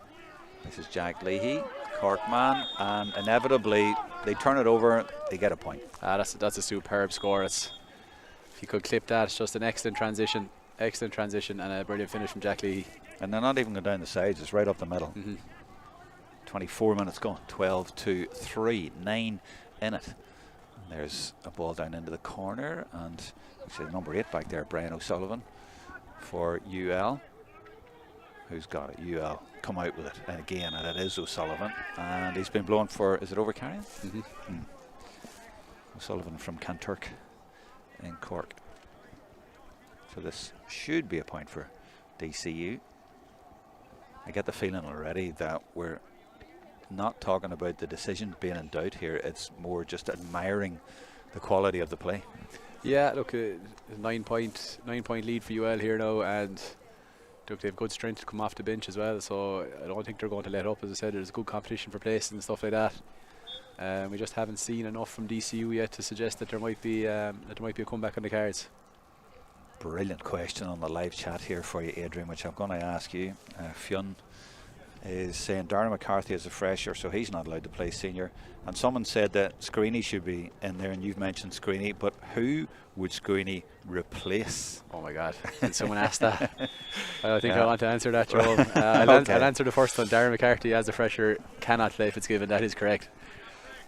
this is Jack Leahy, Cork man, and inevitably they turn it over, they get a point. That's a superb score. If you could clip that, it's just an excellent transition and a brilliant finish from Jack Leahy. And they're not even going down the sides, it's right up the middle. 24 minutes gone, 12-3, 9 in it. And there's a ball down into the corner, and actually number 8 back there, Brian O'Sullivan for UL. Who's got it? UL come out with it, and again, and it is O'Sullivan, and he's been blown for, is it over carrying? O'Sullivan from Kanturk in Cork. So this should be a point for DCU. I get the feeling already that we're not talking about the decision being in doubt here. It's more just admiring the quality of the play. Yeah, look, 9 point lead for UL here now, and look, they have good strength to come off the bench as well, so I don't think they're going to let up. As I said, there's good competition for places and stuff like that. We just haven't seen enough from DCU yet to suggest that there might be a comeback on the cards. Brilliant question on the live chat here for you, Adrian, which I'm going to ask you. Fionn is saying Darren McCarthy is a fresher, so he's not allowed to play senior. And someone said that Screeney should be in there, and you've mentioned Screeney, but who would Screeney replace? Oh my God, did someone ask that? I think I want to answer that, Jerome. I'll answer the first one. Darren McCarthy as a fresher cannot play Fitzgibbon, that is correct.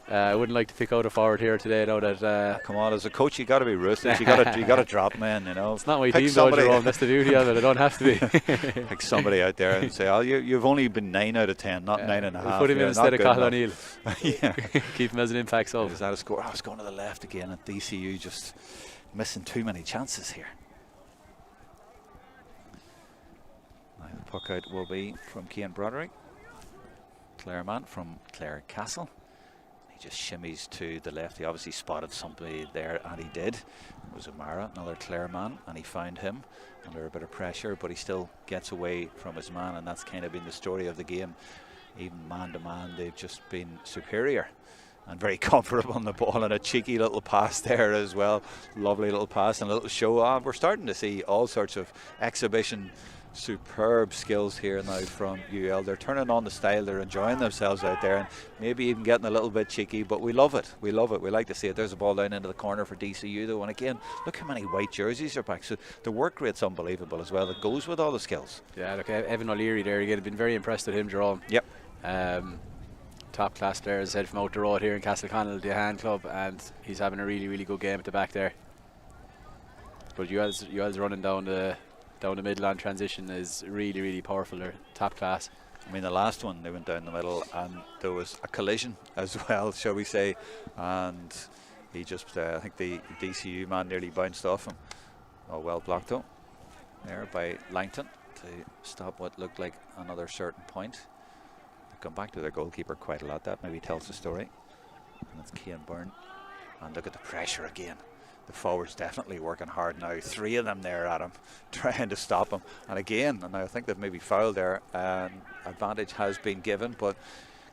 I wouldn't like to pick out a forward here today, now that come on, as a coach you got to be ruthless. You got to drop men, you know. It's not my team though, Jerome, that's the beauty of it. I don't have to be. Pick somebody out there and say, oh, you've only been 9 out of 10, not 9.5. We'll put him in instead of Cathal O'Neill. Yeah. Keep him as an impact sub. Is that a score? I was going to the left again, and DCU just missing too many chances here. Now the puck out will be from Cian Broderick. Claremont from Clare Castle. He just shimmies to the left. He obviously spotted somebody there, and he did. It was O'Mara, another Clare man, and he found him under a bit of pressure, but he still gets away from his man, and that's kind of been the story of the game. Even man to man, they've just been superior and very comfortable on the ball, and a cheeky little pass there as well. Lovely little pass and a little show off. We're starting to see all sorts of exhibition superb skills here now from UL. They're turning on the style, they're enjoying themselves out there, and maybe even getting a little bit cheeky, but we love it. We like to see it. There's a ball down into the corner for DCU though, and again, look how many white jerseys are back. So the work rate's unbelievable as well. It goes with all the skills. Yeah, look, Evan O'Leary there again. I've been very impressed with him, Jerome. Yep. Top class player, as I said, from out the road here in Castleconnell, the hand club, and he's having a really, really good game at the back there. But UL's running down the middle on transition is really, really powerful. They're top class. I mean, the last one, they went down the middle and there was a collision as well, shall we say, and he just, I think the DCU man nearly bounced off him. Oh, well blocked though there by Langton to stop what looked like another certain point. They've come back to their goalkeeper quite a lot. That maybe tells the story. And it's Cian Byrne, and look at the pressure again. The forwards definitely working hard now. 3 of them there at him, trying to stop him. And again, and I think they've maybe fouled there. Advantage has been given, but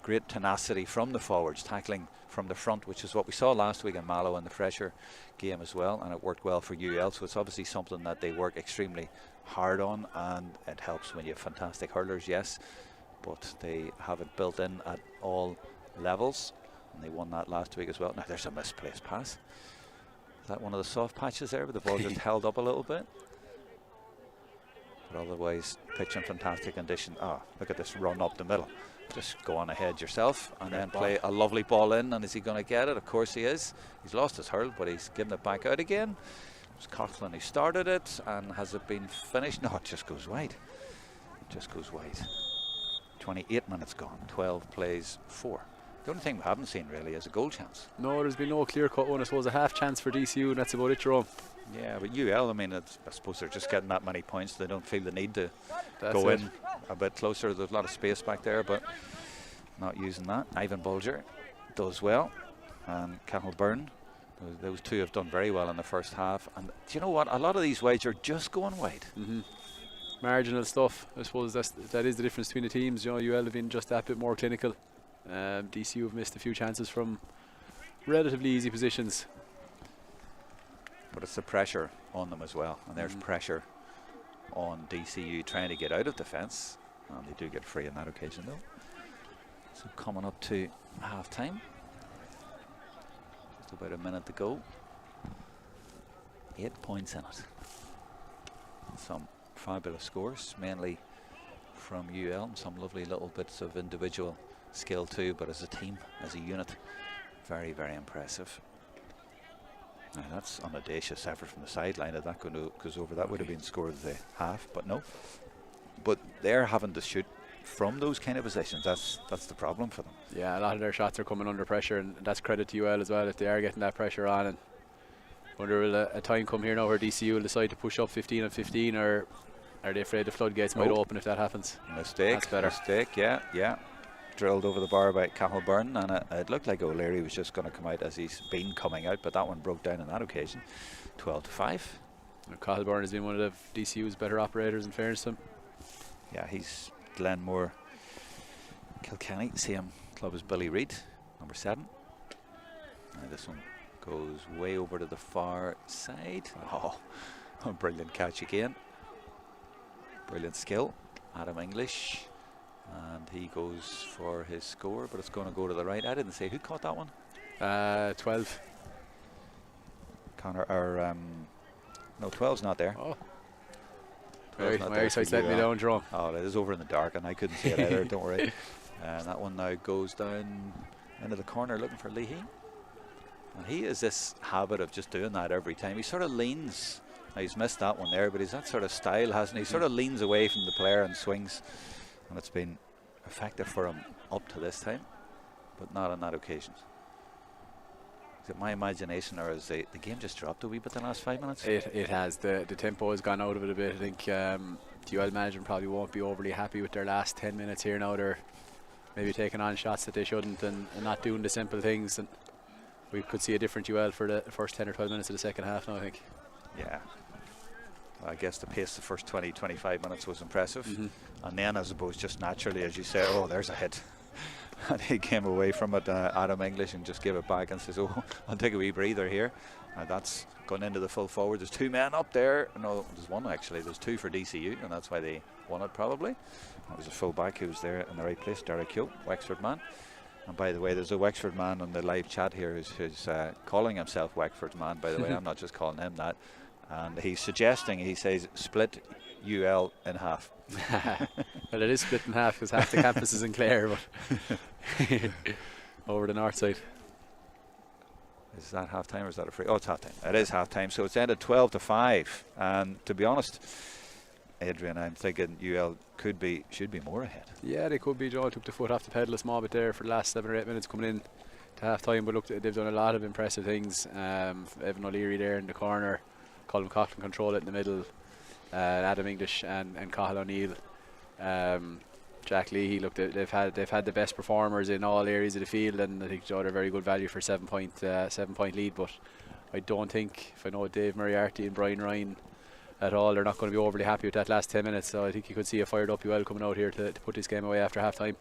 great tenacity from the forwards, tackling from the front, which is what we saw last week in Mallow in the fresher game as well. And it worked well for UL. So it's obviously something that they work extremely hard on, and it helps when you have fantastic hurlers, yes. But they have it built in at all levels. And they won that last week as well. Now there's a misplaced pass. Is that one of the soft patches there, but the ball just held up a little bit? But otherwise, pitch in fantastic condition. Oh, look at this run up the middle. Just go on ahead yourself and then play a lovely ball in. And is he going to get it? Of course he is. He's lost his hurl, but he's given it back out again. It was Coughlin who started it, and has it been finished? No, it just goes wide. It just goes wide. 28 minutes gone, 12 plays 4. The only thing we haven't seen really is a goal chance. No, there's been no clear-cut one. I suppose a half chance for DCU, and that's about it, Jerome. Yeah, but UL, I mean, I suppose they're just getting that many points. They don't feel the need to go in a bit closer. There's a lot of space back there, but not using that. Ivan Bulger does well, and Cathal Byrne. Those two have done very well in the first half. And do you know what? A lot of these wides are just going wide. Marginal stuff. I suppose that is the difference between the teams. You know, UL have been just that bit more clinical. DCU have missed a few chances from relatively easy positions. But it's the pressure on them as well, and there's pressure on DCU trying to get out of defence, and they do get free on that occasion though. So coming up to half time, just about a minute to go. 8 points in it. Some fabulous scores, mainly from UL, and some lovely little bits of individual skill too, but as a team, as a unit, very, very impressive. Now that's an audacious effort from the sideline. If that goes over, that would have been scored of the half, but no. But they're having to shoot from those kind of positions. That's the problem for them. Yeah, a lot of their shots are coming under pressure, and that's credit to UL as well if they are getting that pressure on. And Wonder will a time come here now where DCU will decide to push up 15 and 15, or are they afraid the floodgates might open if that happens? Mistake. That's better. Mistake, yeah. Drilled over the bar by Cahill-Byrne, and it looked like O'Leary was just going to come out as he's been coming out, but that one broke down on that occasion. 12-5. Cahill-Byrne has been one of the DCU's better operators, in fairness to him. Yeah, he's Glenmore, Kilkenny, same club as Billy Reid, number 7. Now this one goes way over to the far side. Oh, a brilliant catch again. Brilliant skill. Adam English. And he goes for his score, but it's going to go to the right. I didn't say who caught that one. 12. Connor, or no, 12's not there. Oh. 12's not My there eyesight's for letting me down, Jerome. Oh, it is over in the dark, and I couldn't see it either. Don't worry. And that one now goes down into the corner, looking for Leahy. And he has this habit of just doing that every time. He sort of leans. Now he's missed that one there, but he's that sort of style, hasn't he? He sort of leans away from the player and swings. And it's been effective for him up to this time, but not on that occasion. Is it my imagination, or is the game just dropped a wee bit the last 5 minutes? It has. The tempo has gone out of it a bit. I think UL management probably won't be overly happy with their last 10 minutes here now. They're maybe taking on shots that they shouldn't, and not doing the simple things. And we could see a different UL for the first 10 or 12 minutes of the second half now, I think. Yeah. I guess the pace the first 20-25 minutes was impressive. And then, I suppose, just naturally, as you say, oh, there's a hit. And he came away from it, Adam English, and just gave it back and says, oh, I'll take a wee breather here. Now that's gone into the full forward. There's 2 men up there. No, there's 1 actually. There's 2 for DCU, and that's why they won it probably. That was a full back who was there in the right place, Derek Hill, Wexford man. And by the way, there's a Wexford man on the live chat here who's calling himself Wexford man, by the way. I'm not just calling him that. And he's suggesting, he says, split UL in half. Well, it is split in half because half the campus is in Clare, but over the north side. Is that half time or is that a free? Oh, it's half time. It is half time, so it's ended 12-5. And to be honest, Adrian, I'm thinking UL should be more ahead. Yeah, they could be. Joe took the foot off the pedal a small bit there for the last 7 or 8 minutes coming in to half time, but look, they've done a lot of impressive things. Evan O'Leary there in the corner, Colin Coughlin control it in the middle, Adam English and Cahill O'Neill, Jack Leahy. Look, they've had the best performers in all areas of the field, and I think they're very good value for 7 point lead. But I don't think, if I know Dave Moriarty and Brian Ryan at all, they're not going to be overly happy with that last 10 minutes. So I think you could see a fired up UL coming out here to put this game away after half time.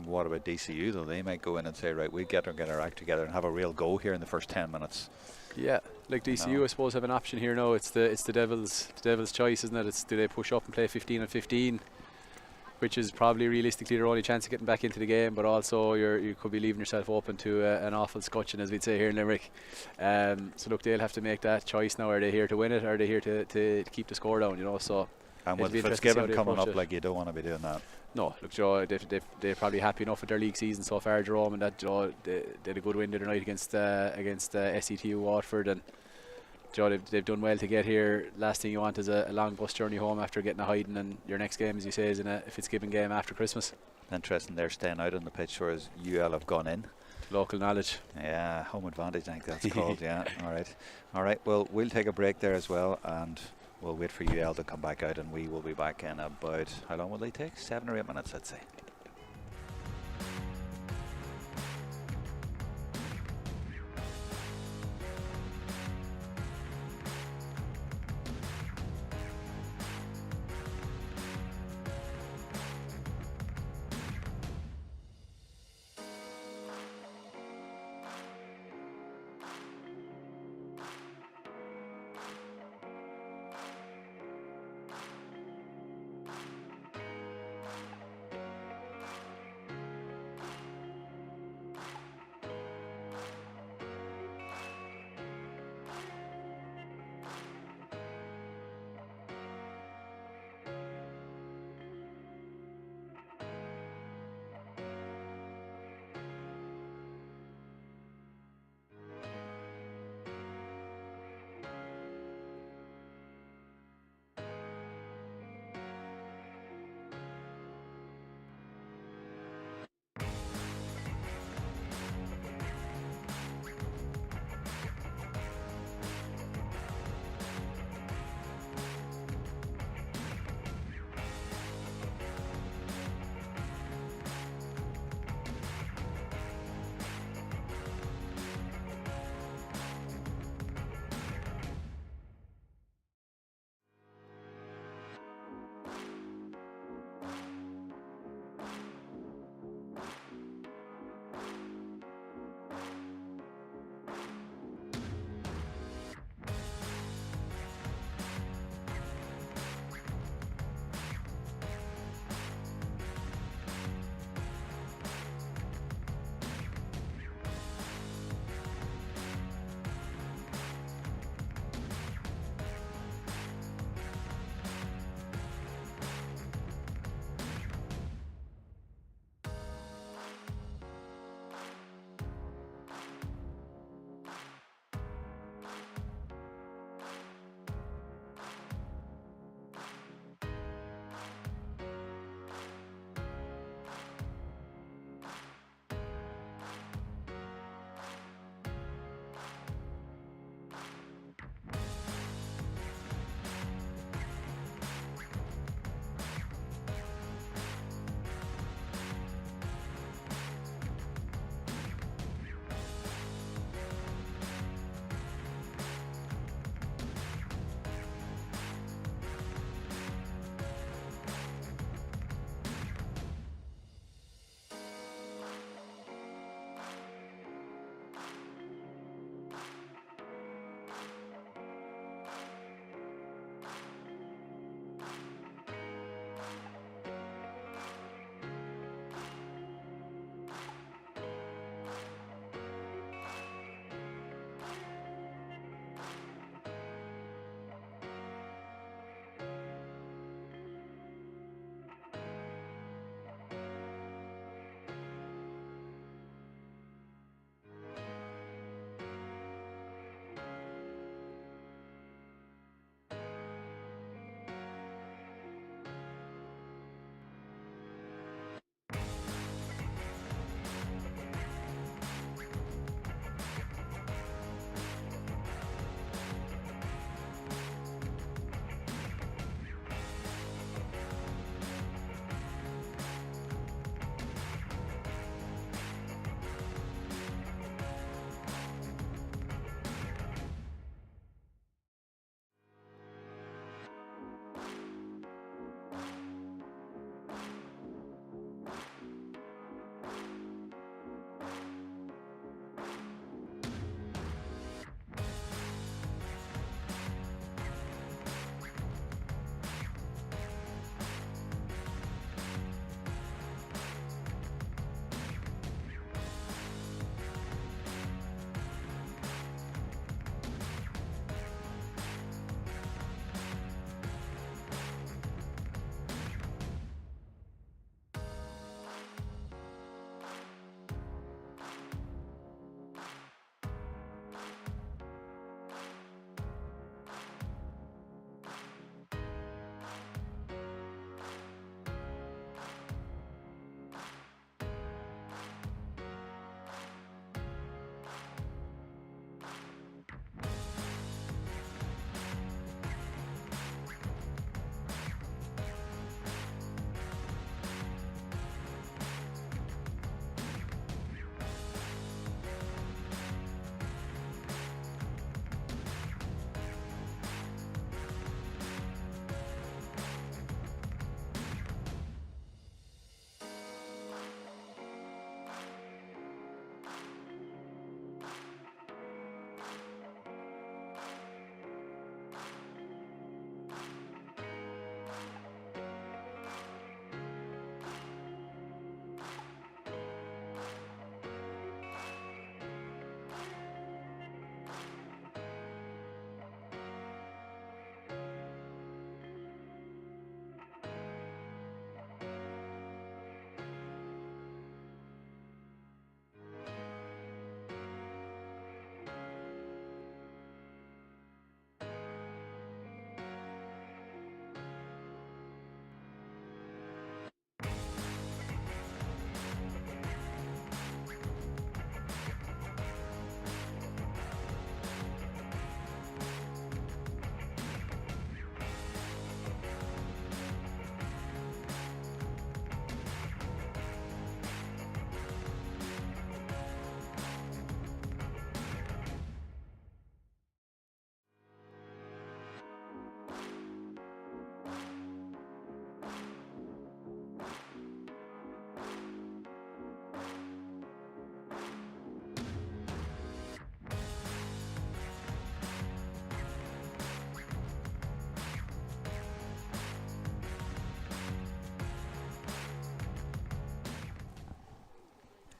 What about DCU though? They might go in and say, right, we get our act together and have a real go here in the first 10 minutes. Yeah, like DCU, I suppose, have an option here now. It's the devil's choice, isn't it? It's, do they push up and play 15 and 15, which is probably realistically their only chance of getting back into the game, but also you could be leaving yourself open to an awful scutcheon, as we'd say here in Limerick. So look, they'll have to make that choice now. Are they here to win it, or are they here to keep the score down, you know? So, and with Fitzgibbon coming up, like, you don't want to be doing that. No, look, Joe, they're probably happy enough with their league season so far, Jerome, and that Joe, they had a good win the other night against SETU Watford, and Joe, they've done well to get here. Last thing you want is a long bus journey home after getting a hiding, and your next game, as you say, is in a Fitzgibbon game after Christmas. Interesting, they're staying out on the pitch, whereas UL have gone in. Local knowledge. Yeah, home advantage, I think that's called. Yeah, all right. Well, we'll take a break there as well, and we'll wait for UL to come back out, and we will be back in about, how long will they take? 7 or 8 minutes, I'd say.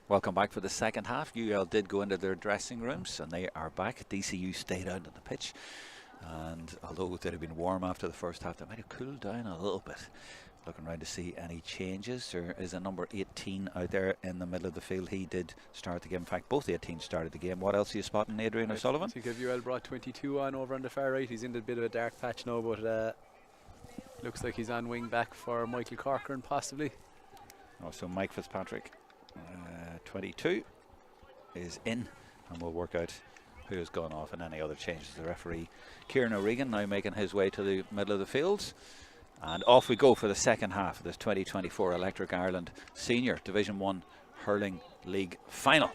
Welcome back for the second half. UL did go into their dressing rooms and they are back. DCU stayed out on the pitch, and although it had been warm after the first half, they might have cooled down a little bit. Looking around to see any changes. There is a number 18 out there in the middle of the field. He did start the game. In fact, both the 18 started the game. What else are you spotting, Adrian O'Sullivan? I think if UL brought 22 on over on the far right. He's in a bit of a dark patch now, but looks like he's on wing back for Michael Corcoran possibly. So Mike Fitzpatrick, 22, is in, and we'll work out who has gone off and any other changes. The referee, Kieran O'Regan, now making his way to the middle of the field. And off we go for the second half of this 2024 Electric Ireland Senior Division 1 Hurling League Final.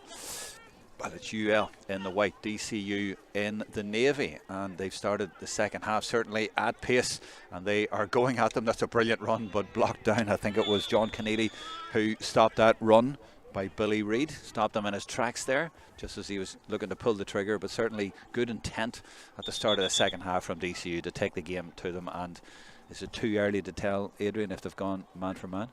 Well, it's UL in the white, DCU in the navy, and they've started the second half certainly at pace, and they are going at them. That's a brilliant run, but blocked down. I think it was John Keneally who stopped that run by Billy Reid, stopped him in his tracks there just as he was looking to pull the trigger. But certainly good intent at the start of the second half from DCU to take the game to them. And is it too early to tell, Adrian, if they've gone man for man?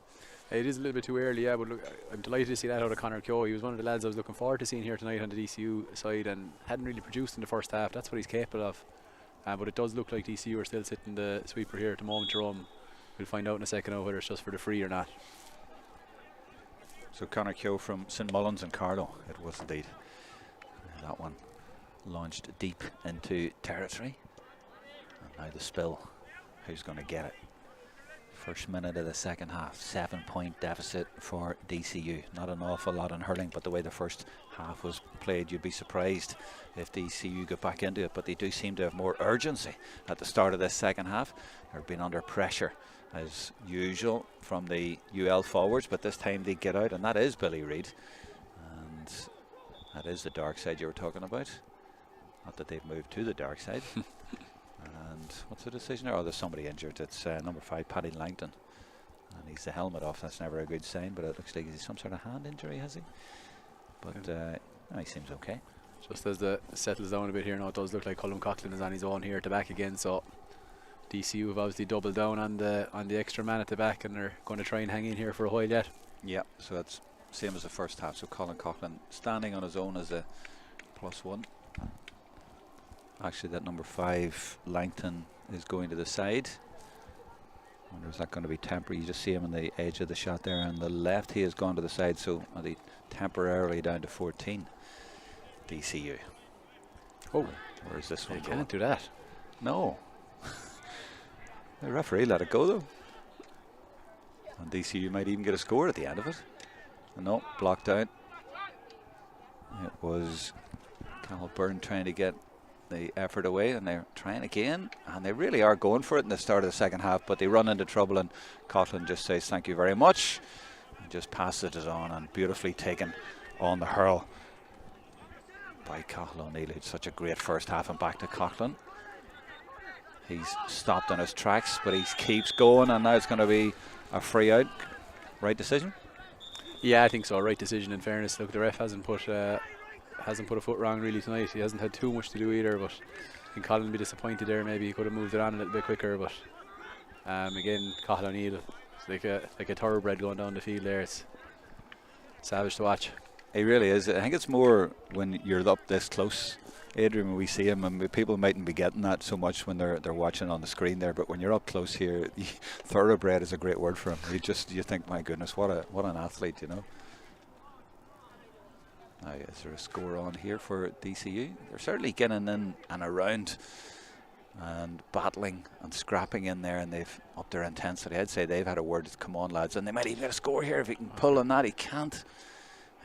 It is a little bit too early, yeah, but look, I'm delighted to see that out of Conor Keogh. He was one of the lads I was looking forward to seeing here tonight on the DCU side, and hadn't really produced in the first half. That's what he's capable of. But it does look like DCU are still sitting the sweeper here at the moment, Jerome. We'll find out in a second whether it's just for the free or not. So Conor Keogh from St Mullins and Carlow, it was indeed. That one launched deep into territory. And now the spill. Who's going to get it? First minute of the second half, 7-point deficit for DCU. Not an awful lot in hurling, but the way the first half was played, you'd be surprised if DCU got back into it. But they do seem to have more urgency at the start of this second half. They've been under pressure as usual from the UL forwards, but this time they get out, and that is Billy Reid. And that is the dark side you were talking about. Not that they've moved to the dark side. And what's the decision there? Oh, there's somebody injured. It's number 5, Paddy Langton. And he's the helmet off. That's never a good sign, but it looks like he's some sort of hand injury, has he? But he seems okay. Just as it settles down a bit here now, it does look like Colm Coughlin is on his own here at the back again. So DCU have obviously doubled down on the extra man at the back, and they're going to try and hang in here for a while yet. Yeah, so that's same as the first half. So Colm Coughlin standing on his own as a +1. Actually, that number 5, Langton, is going to the side. I wonder, is that going to be temporary? You just see him on the edge of the shot there on the left. He has gone to the side, so are they temporarily down to 14? DCU. Oh, where is this one? You can't do that. No. The referee let it go though. And DCU might even get a score at the end of it. No, blocked out. It was Cal Byrne trying to get the effort away, and they're trying again, and they really are going for it in the start of the second half, but they run into trouble, and Coughlin just says thank you very much and just passes it on, and beautifully taken on the hurl by Cathal O'Neill, who'd such a great first half. And back to Coughlin. He's stopped on his tracks, but he keeps going, and now it's going to be a free out. Right decision? Yeah, I think so. Right decision, in fairness. Look, the ref hasn't put a foot wrong really tonight. He hasn't had too much to do either, but I think Colin will be disappointed there. Maybe he could have moved it on a little bit quicker, but again, Cathal O'Neill, it's like a thoroughbred going down the field there. It's savage to watch. He really is. I think it's more when you're up this close, Adrian, when we see him, and people mightn't be getting that so much when they're watching on the screen there, but when you're up close here, thoroughbred is a great word for him. You think, my goodness, what an athlete, you know. Now, is there a score on here for DCU? They're certainly getting in and around and battling and scrapping in there, and they've upped their intensity. I'd say they've had a word, come on lads, and they might even get a score here if he can pull on that. He can't.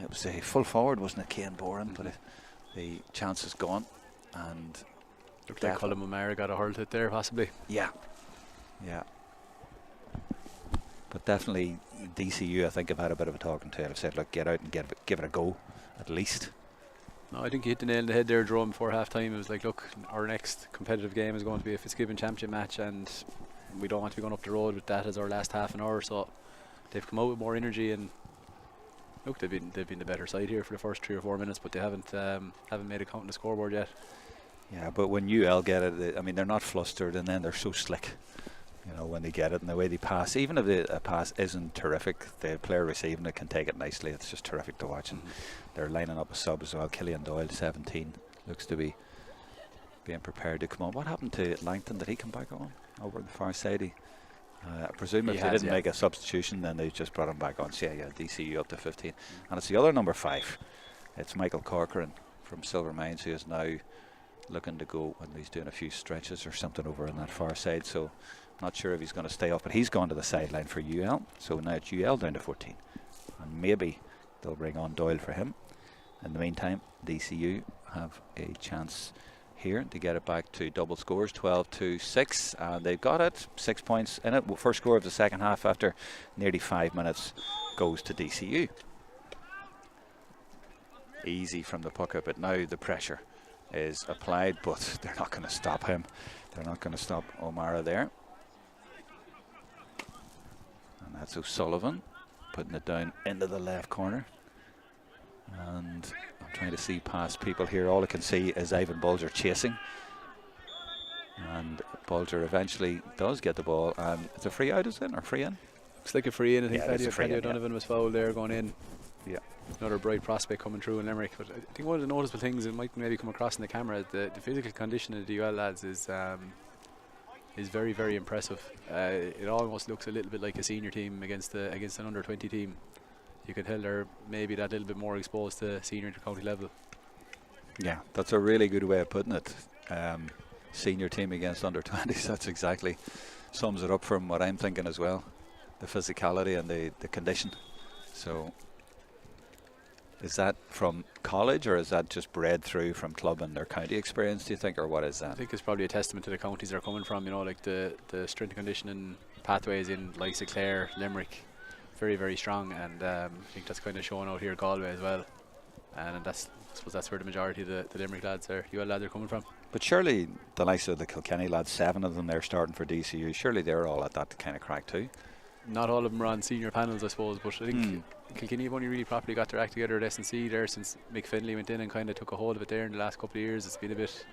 It was a full forward, wasn't it, Cian Boran? But the chance is gone. And looked like Colm O'Mara got a hurl hit there, possibly. Yeah. But definitely DCU, I think, have had a bit of a talking to it. I've said, look, get out and give it a go, at least. No, I think you hit the nail on the head there, Jerome, before half time. It was like, look, our next competitive game is going to be a Fitzgibbon Championship match, and we don't want to be going up the road with that as our last half an hour. So they've come out with more energy, and look, they've been the better side here for the first 3 or 4 minutes, but they haven't made a count on the scoreboard yet. Yeah, but when UL get it, I mean, they're not flustered, and then they're so slick. You know, when they get it and the way they pass, even if the pass isn't terrific, the player receiving it can take it nicely. It's just terrific to watch. And they're lining up a sub as well. Killian Doyle, 17, looks to be being prepared to come on. What happened to Langton? Did he come back on over on the far side? I presume if they didn't make a substitution, then they just brought him back on. So yeah, DCU up to 15. And it's the other number 5. It's Michael Corcoran from Silvermines, who is now looking to go, and he's doing a few stretches or something over on that far side. So not sure if he's going to stay up, but he's gone to the sideline for UL. So now it's UL down to 14. And maybe they'll bring on Doyle for him. In the meantime, DCU have a chance here to get it back to double scores, 12-6, and they've got it, 6 points in it. First score of the second half after nearly 5 minutes goes to DCU. Easy from the puck up, but now the pressure is applied, but they're not going to stop him. They're not going to stop O'Mara there. And that's O'Sullivan putting it down into the left corner. And I'm trying to see past people here. All I can see is Ivan Bulger chasing. And Bulger eventually does get the ball. And it's a free out, is it? Or free in? Looks like a free in. I think Paddy Donovan was fouled there going in. Yeah. Another bright prospect coming through in Limerick. But I think one of the noticeable things that might maybe come across in the camera, the physical condition of the UL lads is very, very impressive. It almost looks a little bit like a senior team against an under 20 team. You can tell they're maybe that little bit more exposed to senior to county level. Yeah, that's a really good way of putting it. Senior team against under 20s. That's exactly sums it up from what I'm thinking as well. The physicality and the condition. So is that from college, or is that just bred through from club and their county experience, do you think, or what is that? I think it's probably a testament to the counties they're coming from, you know, like the strength and conditioning pathways in like Clare, Limerick, very, very strong, and I think that's kind of shown out here Galway as well. And I suppose that's where the majority of the Limerick lads are, UL lads are coming from. But surely the likes of the Kilkenny lads, 7 of them they're starting for DCU, surely they're all at that kind of crack too. Not all of them are on senior panels, I suppose, but I think Kilkenny have only really properly got their act together at S&C there since Mick Finlay went in and kind of took a hold of it there in the last couple of years. It's been a bit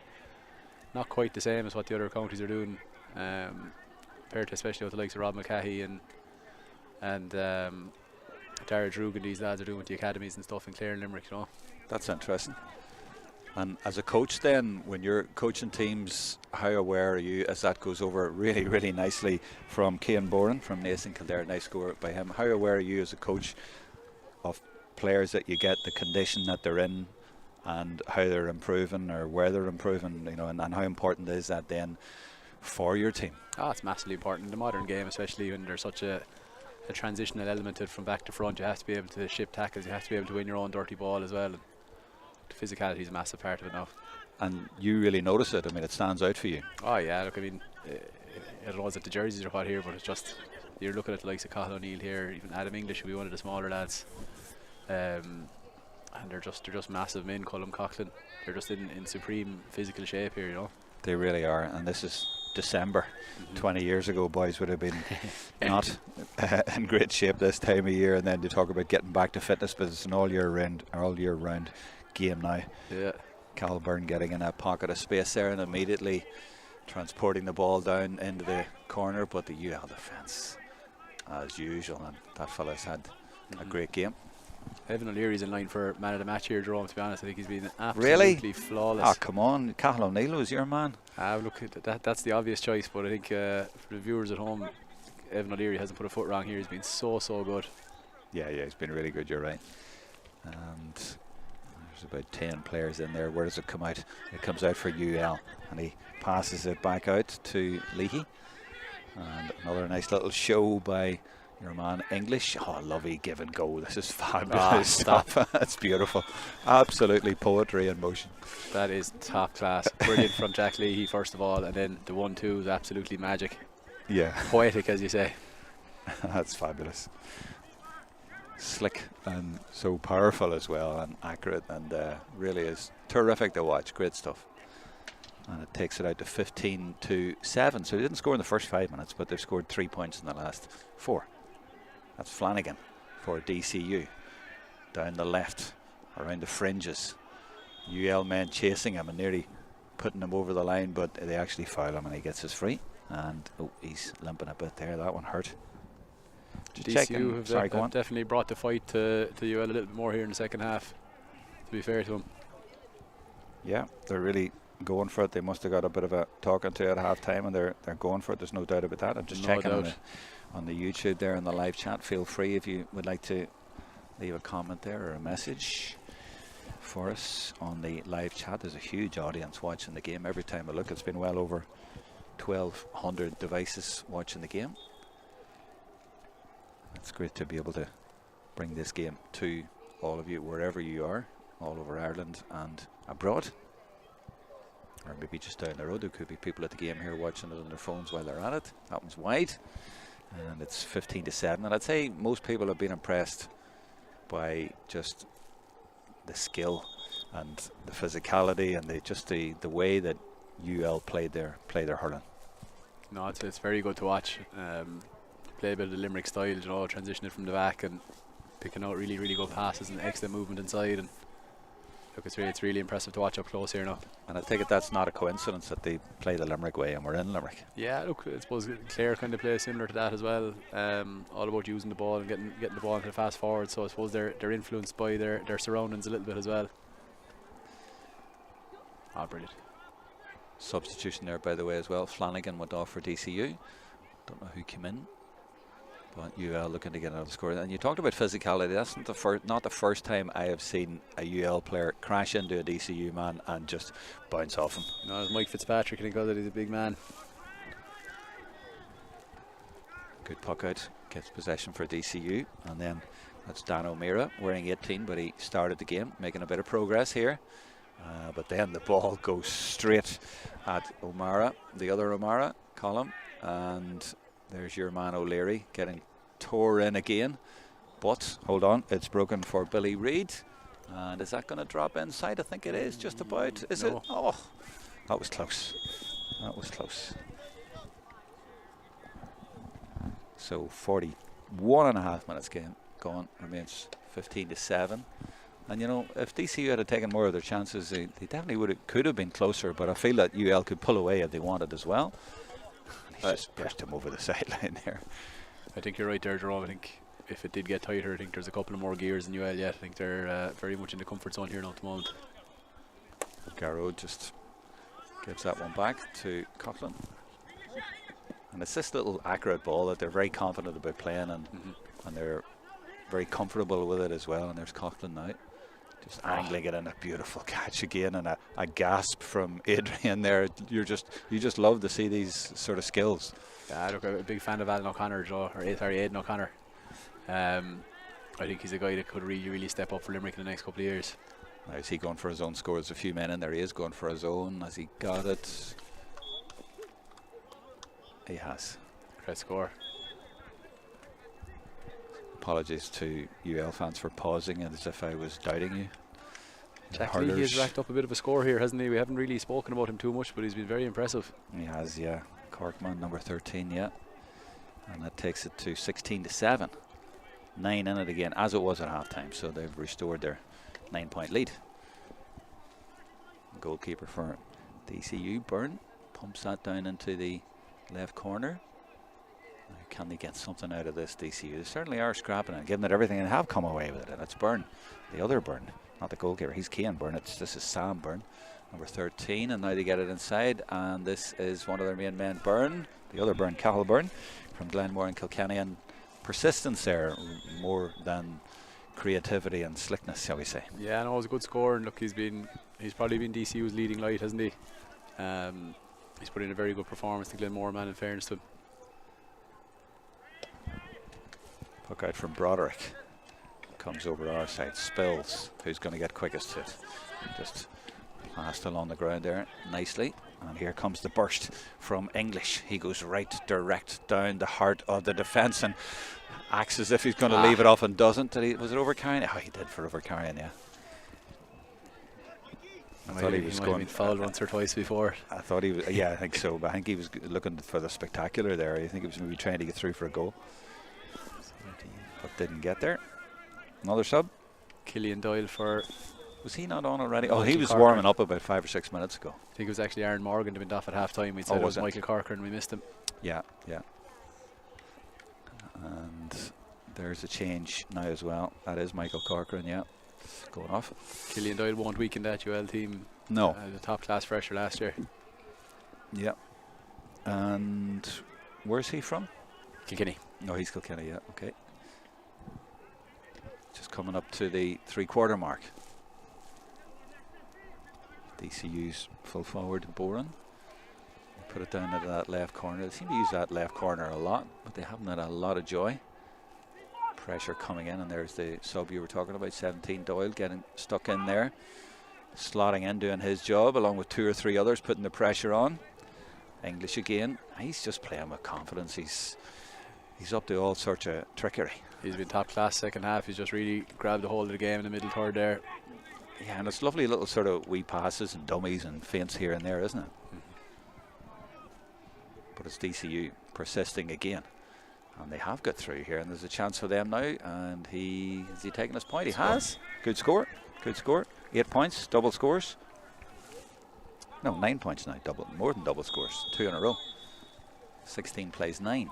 not quite the same as what the other counties are doing, compared to especially with the likes of Rob McCahey and Dara Droog and these lads are doing with the academies and stuff in Clare and Limerick, you know. That's interesting. And as a coach then, when you're coaching teams, how aware are you, as that goes over really, really nicely from Cian Boran from Nason Kildare, nice score by him, how aware are you as a coach of players that you get, the condition that they're in and how they're improving or where they're improving, you know, and how important is that then for your team? It's massively important in the modern game, especially when there's such a transitional element to it from back to front. You have to be able to ship tackles, you have to be able to win your own dirty ball as well. The physicality is a massive part of it now. And you really notice it? I mean, it stands out for you. Oh yeah, look, I mean, I don't know if the jerseys are hot here, but it's just, you're looking at the likes of Cathal O'Neill here, even Adam English, who will be one of the smaller lads, and they're just massive men. Colm Coughlin, they're just in supreme physical shape here, you know. They really are, and this is December. 20 years ago, boys would have been not in great shape this time of year, and then to talk about getting back to fitness, but it's an all year round game now. Yeah, Cal Byrne getting in a pocket of space there and immediately transporting the ball down into the corner, but the UL defence as usual, and that fella's had a great game. Evan O'Leary's in line for man of the match here, Jerome, to be honest. I think he's been absolutely flawless. Oh, come on, Cathal O'Neill was your man. Look, that's the obvious choice, but I think for the viewers at home, Evan O'Leary hasn't put a foot wrong here. He's been so good. Yeah, he's been really good, you're right. And there's about 10 players in there. Where does it come out? It comes out for UL, and he passes it back out to Leahy. And another nice little show by your man English. Oh, lovely give and go. This is fabulous stuff. It's beautiful. Absolutely poetry in motion. That is top class. Brilliant from Jack Leahy, first of all, and then the 1-2 is absolutely magic. Yeah. Poetic, as you say. That's fabulous. Slick and so powerful as well, and accurate, and really is terrific to watch. Great stuff. And it takes it out to 15-7. So they didn't score in the first 5 minutes, but they've scored 3 points in the last 4. That's Flanagan for DCU. Down the left, around the fringes. UL men chasing him and nearly putting him over the line, but they actually foul him and he gets his free. And he's limping a bit there. That one hurt. DCU have definitely brought the fight to UL a little bit more here in the second half, to be fair to them. Yeah, they're really going for it. They must have got a bit of a talking to at half time, and they're going for it. There's no doubt about that. I'm just checking on the YouTube there in the live chat. Feel free if you would like to leave a comment there or a message for us on the live chat. There's a huge audience watching the game. Every time I look, it's been well over 1,200 devices watching the game. It's great to be able to bring this game to all of you wherever you are, all over Ireland and abroad, or maybe just down the road. There could be people at the game here watching it on their phones while they're at it. That one's wide, and it's 15-7. And I'd say most people have been impressed by just the skill and the physicality and the way that UL played their hurling. No, it's very good to watch. Play a bit of the Limerick style, transitioning from the back and picking out really, really good passes and excellent movement inside. And look, it's really impressive to watch up close here now. And I take it that's not a coincidence that they play the Limerick way and we're in Limerick. Yeah, look, I suppose Clare kind of play similar to that as well. All about using the ball and getting the ball into the fast forward. So I suppose they're influenced by their surroundings a little bit as well. Brilliant. Substitution there, by the way, as well. Flanagan went off for DCU. Don't know who came in, but UL looking to get another score. And you talked about physicality. That's not the first time I have seen a UL player crash into a DCU man and just bounce off him. No, it's Mike Fitzpatrick, and he got it. He's a big man. Good puck out, gets possession for DCU, and then that's Dan O'Meara wearing 18, but he started the game, making a bit of progress here. But then the ball goes straight at O'Meara, the other O'Meara, Colm, and there's your man O'Leary getting tore in again. But hold on, it's broken for Billy Reid. And is that going to drop inside? I think it is, just about. Is it? Oh, that was close. That was close. So 41.5 minutes game gone. Remains 15-7. And you know, if DCU had taken more of their chances, they definitely could have been closer. But I feel that UL could pull away if they wanted as well. And he's just pushed him over the sideline there. I think you're right there, Jerome. I think if it did get tighter, I think there's a couple of more gears in UL yet. I think they're very much in the comfort zone here now at the moment. Garrod just gives that one back to Coughlin. And it's this little accurate ball that they're very confident about playing, and they're very comfortable with it as well. And there's Coughlin now, just angling it in a beautiful catch again, and a gasp from Adrian there. You just love to see these sort of skills. Yeah, look, I'm a big fan of Aidan O'Connor, Aidan O'Connor. I think he's a guy that could really step up for Limerick in the next couple of years. Now is he going for his own score? There's a few men in there. He is going for his own. Has he got it? He has. Great score. Apologies to UL fans for pausing as if I was doubting you. Jack Lee has racked up a bit of a score here, hasn't he? We haven't really spoken about him too much, but he's been very impressive. He has, yeah. Corkman, number 13, yeah. And that takes it to 16-7. 9 in it again, as it was at half-time. So they've restored their 9-point lead. Goalkeeper for DCU, Byrne, pumps that down into the left corner. Now, can they get something out of this DCU? They certainly are scrapping it, given that everything they have come away with it. And it's Byrne, the other Byrne, not the goalkeeper. He's Cian Byrne. This is Sam Byrne, number 13. And now they get it inside. And this is one of their main men, Byrne, the other Byrne, Cahill Byrne, from Glenmore and Kilkenny. And persistence there, more than creativity and slickness, shall we say. Yeah, no, it was a good score. And look, he's probably been DCU's leading light, hasn't he? He's put in a very good performance to Glenmore, man, in fairness to him. Puck out from Broderick. Comes over our side. Spills. Who's going to get quickest to it? Just passed along the ground there nicely. And here comes the burst from English. He goes right direct down the heart of the defence and acts as if he's going to leave it off and doesn't. Was it overcarrying? Oh, he did for overcarrying, yeah. I thought he was going fouled once or twice before. I thought he was, yeah, I think so. But I think he was looking for the spectacular there. I think he was maybe trying to get through for a goal, but didn't get there. Another sub. Killian Doyle for Was he not on already? Oh, he Michael was Corcoran. warming up about 5 or 6 minutes ago. I think it was actually Aaron Morgan to been off at half time. We said it was Michael Corcoran, we missed him. Yeah, yeah. And there's a change now as well. That is Michael Corcoran, yeah. Going off. Killian Doyle won't weaken that UL team. No. The top class fresher last year. Yeah. And where's he from? Kilkenny. No, he's Kilkenny, yeah, okay. Just coming up to the 3/4 mark. DCU's full forward, Boran. Put it down into that left corner. They seem to use that left corner a lot, but they haven't had a lot of joy. Pressure coming in, and there's the sub you were talking about, 17 Doyle, getting stuck in there. Slotting in, doing his job, along with 2 or 3 others, putting the pressure on. English again. He's just playing with confidence. He's up to all sorts of trickery. He's been top class second half. He's just really grabbed a hold of the game in the middle third there. Yeah, and it's lovely little sort of wee passes and dummies and feints here and there, isn't it? But it's DCU persisting again. And they have got through here, and there's a chance for them now. And is he taking his point? He has. Good score. Good score. 8 points, double scores. No, 9 points now, more than double scores. 2 in a row. 16 plays 9.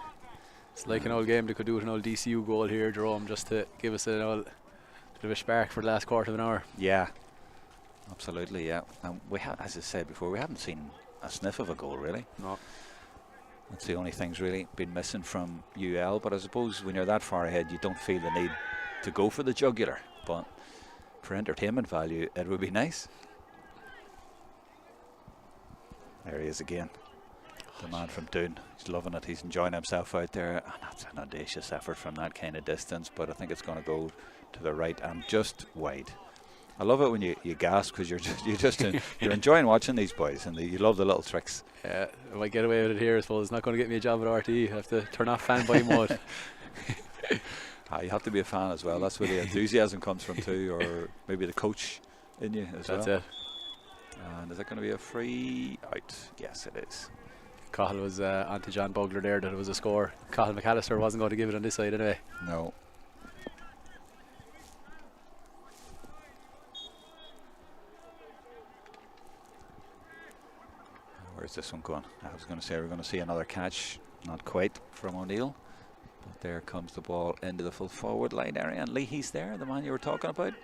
It's like an old game. They could do with an old DCU goal here, Jerome, just to give us an old bit of a spark for the last quarter of an hour. Yeah, absolutely, yeah. And we have, as I said before, we haven't seen a sniff of a goal, really. No. That's the only thing's really been missing from UL. But I suppose when you're that far ahead, you don't feel the need to go for the jugular. But for entertainment value, it would be nice. There he is again. The man from Doon. He's loving it. He's enjoying himself out there. And that's an audacious effort from that kind of distance. But I think it's going to go to the right and just wide. I love it when you gasp, because you're enjoying watching these boys, and you love the little tricks. Yeah, if I get away with it here, I suppose it's not going to get me a job at RTE. I have to turn off fanboy mode. You have to be a fan as well. That's where the enthusiasm comes from too, or maybe the coach in you as well. That's it. And is that going to be a free out? Yes, it is. Cahill was onto John Bugler there that it was a score. Cahill McAllister wasn't going to give it on this side anyway. No. Where's this one going? I was going to say we're going to see another catch. Not quite from O'Neill. But there comes the ball into the full forward line area. And Leahy's there, the man you were talking about.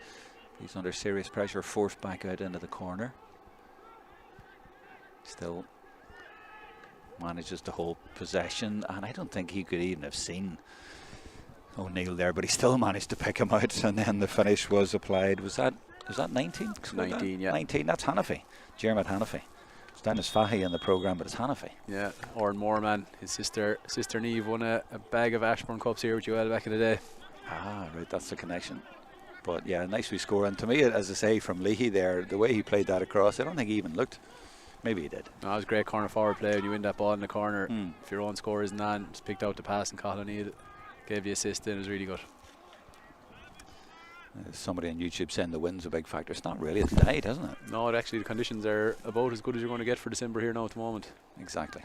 He's under serious pressure, forced back out into the corner. Still manages to hold possession. And I don't think he could even have seen O'Neill there, but he still managed to pick him out. And then the finish was applied. Was that 19? 19, yeah. 19, that's Hannafy. Jeremy Hannafy. It's down as Fahy in the programme, but it's Hannafy. Yeah, Oran Moorman, his sister Niamh won a bag of Ashbourne Cups here with UL back in the day. Ah, right, that's the connection. But yeah, nice wee score. And to me, as I say, from Leahy there, the way he played that across, I don't think he even looked. Maybe he did. No, it was great corner forward play. When you win that ball in the corner, if your own score isn't on, just picked out the pass, and Cahill O'Neill gave the assist, and it was really good. Somebody on YouTube saying the wind's a big factor. It's not really. It's died, hasn't it? No, actually the conditions are about as good as you're going to get for December here now at the moment. Exactly.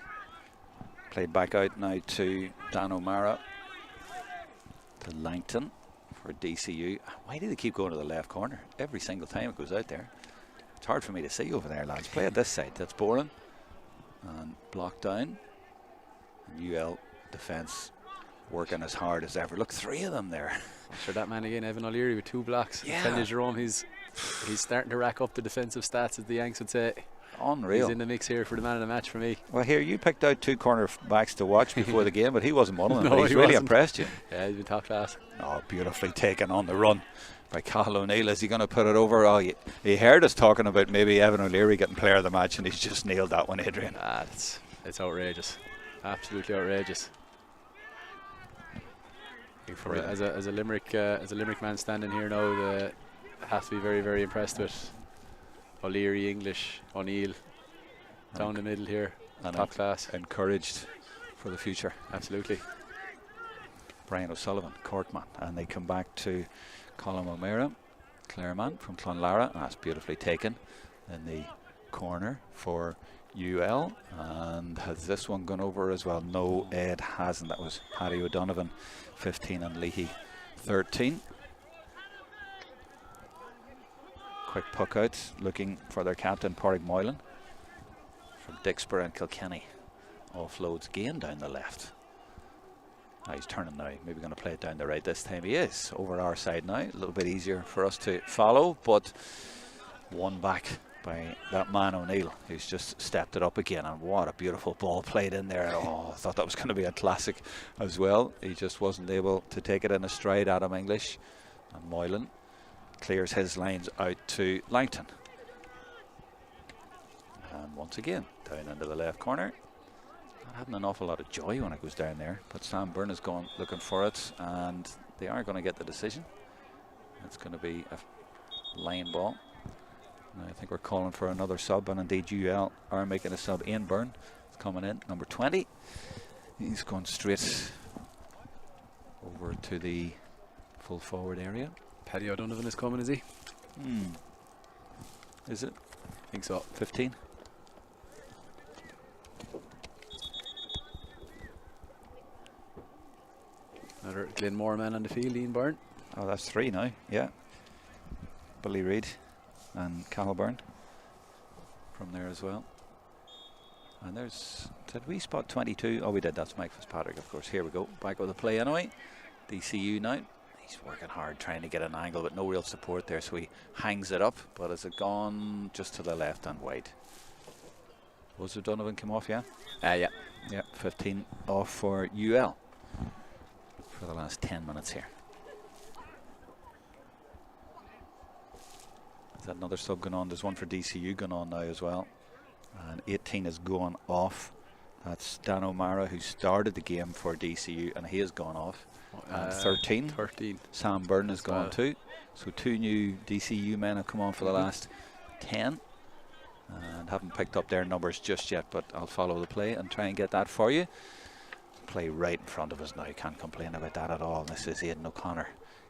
Played back out now to Dan O'Mara. To Langton for DCU. Why do they keep going to the left corner? Every single time it goes out there. It's hard for me to see over there, lads. Play it this side. That's Boran. And blocked down. And UL defence working as hard as ever. Look, 3 of them there. Sure, that man again, Evan O'Leary, with 2 blocks. Yeah. I tell you, Jerome, he's starting to rack up the defensive stats, as the Yanks would say. Unreal. He's in the mix here for the man of the match for me. Well, here, you picked out 2 corner backs to watch before the game, but he wasn't one of them. No, but he's he really wasn't. impressed you. Yeah, he's been top class. Oh, beautifully taken on the run by Cahill O'Neill. Is he going to put it over? Oh, he heard us talking about maybe Evan O'Leary getting player of the match, and he's just nailed that one, Adrian. It's outrageous. Absolutely outrageous. As a Limerick man standing here now, has to be very, very impressed with O'Leary, English, O'Neill down the middle here, and top class. Encouraged for the future. Absolutely. Brian O'Sullivan, Corkman, and they come back to Colm O'Meara, Clareman from Clonlara. That's beautifully taken in the corner for UL. And has this one gone over as well? No, Ed hasn't. That was Paddy O'Donovan, 15, and Leahy, 13. Quick puck out, looking for their captain, Pádraig Moylan. From Dixborough and Kilkenny. Offloads again down the left. He's turning now. Maybe going to play it down the right this time. He is over our side now. A little bit easier for us to follow, but won back by that man O'Neill, who's just stepped it up again. And what a beautiful ball played in there. Oh, I thought that was going to be a classic as well. He just wasn't able to take it in a stride, Adam English. And Moylan clears his lines out to Langton. And once again, down into the left corner. Not having an awful lot of joy when it goes down there, but Sam Byrne is going looking for it, and they are going to get the decision. It's going to be a line ball. And I think we're calling for another sub, and indeed UL are making a sub. Ian Byrne is coming in, number 20. He's going straight over to the full forward area. Paddy O'Donovan is coming, is he? Is it? I think so. 15. Another Glenmore man on the field, Ian Byrne. Oh, that's 3 now, yeah. Billy Reid and Cathal Byrne from there as well. And there's, did we spot 22? Oh, we did. That's Mike Fitzpatrick, of course. Here we go. Back with the play anyway. DCU now. He's working hard trying to get an angle, but no real support there, so he hangs it up. But has it gone just to the left and wide? Was O'Donovan come off, yeah? Yeah. Yeah, 15 off for UL for the last 10 minutes here. Is that another sub going on? There's one for DCU going on now as well. And 18 is going off. That's Dan O'Mara, who started the game for DCU, and he has gone off. And 13. Sam Byrne has gone too. So 2 new DCU men have come on for the last 10. And haven't picked up their numbers just yet, but I'll follow the play and try and get that for you. Play right in front of us now. Can't complain about that at all. This is Aidan O'Connor.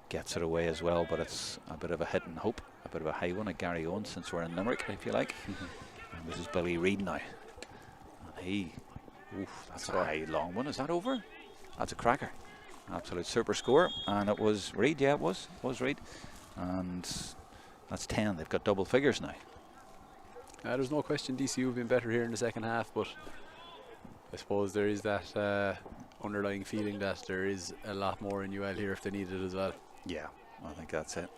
Gets it away as well, but it's a bit of a hit and hope. A bit of a high one at Gary Owens, since we're in Limerick, if you like. And this is Billy Reid now. And he, that's a high long one. Is that over? That's a cracker. Absolute super score. And it was Reid, yeah, it was Reid. And that's 10. They've got double figures now. There's no question DCU have been better here in the second half, but I suppose there is that underlying feeling that there is a lot more in UL here if they need it as well. Yeah, I think that's it.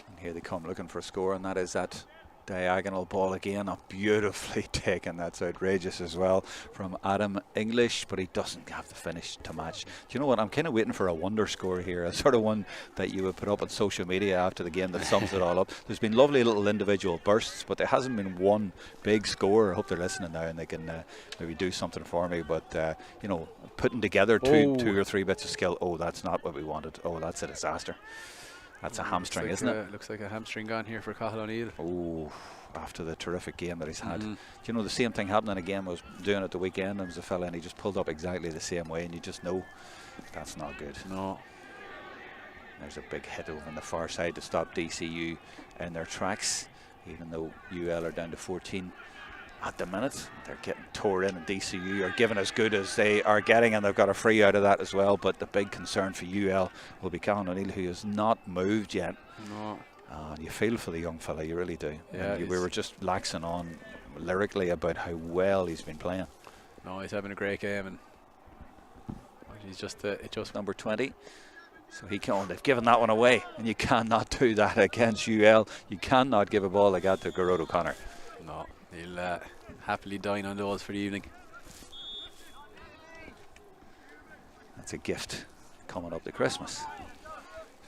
And here they come looking for a score, and that is that diagonal ball again. Oh, beautifully taken. That's outrageous as well from Adam English, but he doesn't have the finish to match. Do you know what? I'm kind of waiting for a wonder score here, a sort of one that you would put up on social media after the game that sums it all up. There's been lovely little individual bursts, but there hasn't been one big score. I hope they're listening now and they can maybe do something for me. But you know, putting together two or three bits of skill. Oh, that's not what we wanted. Oh, that's a disaster. That's a hamstring, isn't it? Looks like a hamstring gone here for Cathal O'Neill. Oh, after the terrific game that he's had. Do you know, the same thing happened in a game I was doing at the weekend. There was a fella and he just pulled up exactly the same way, and you just know that's not good. No. There's a big hit over on the far side to stop DCU in their tracks, even though UL are down to 14 at the minute. They're getting tore in, and DCU are giving as good as they are getting, and they've got a free out of that as well. But the big concern for UL will be Cathal O'Neill, who has not moved yet. No. You feel for the young fella, you really do. Yeah, we were just laxing on lyrically about how well he's been playing. No, he's having a great game, and he's just number 20. So he can't. They've given that one away, and you cannot do that against UL. You cannot give a ball like that to Gerard O'Connor. No, he'll happily dine on those for the evening. That's a gift coming up to Christmas.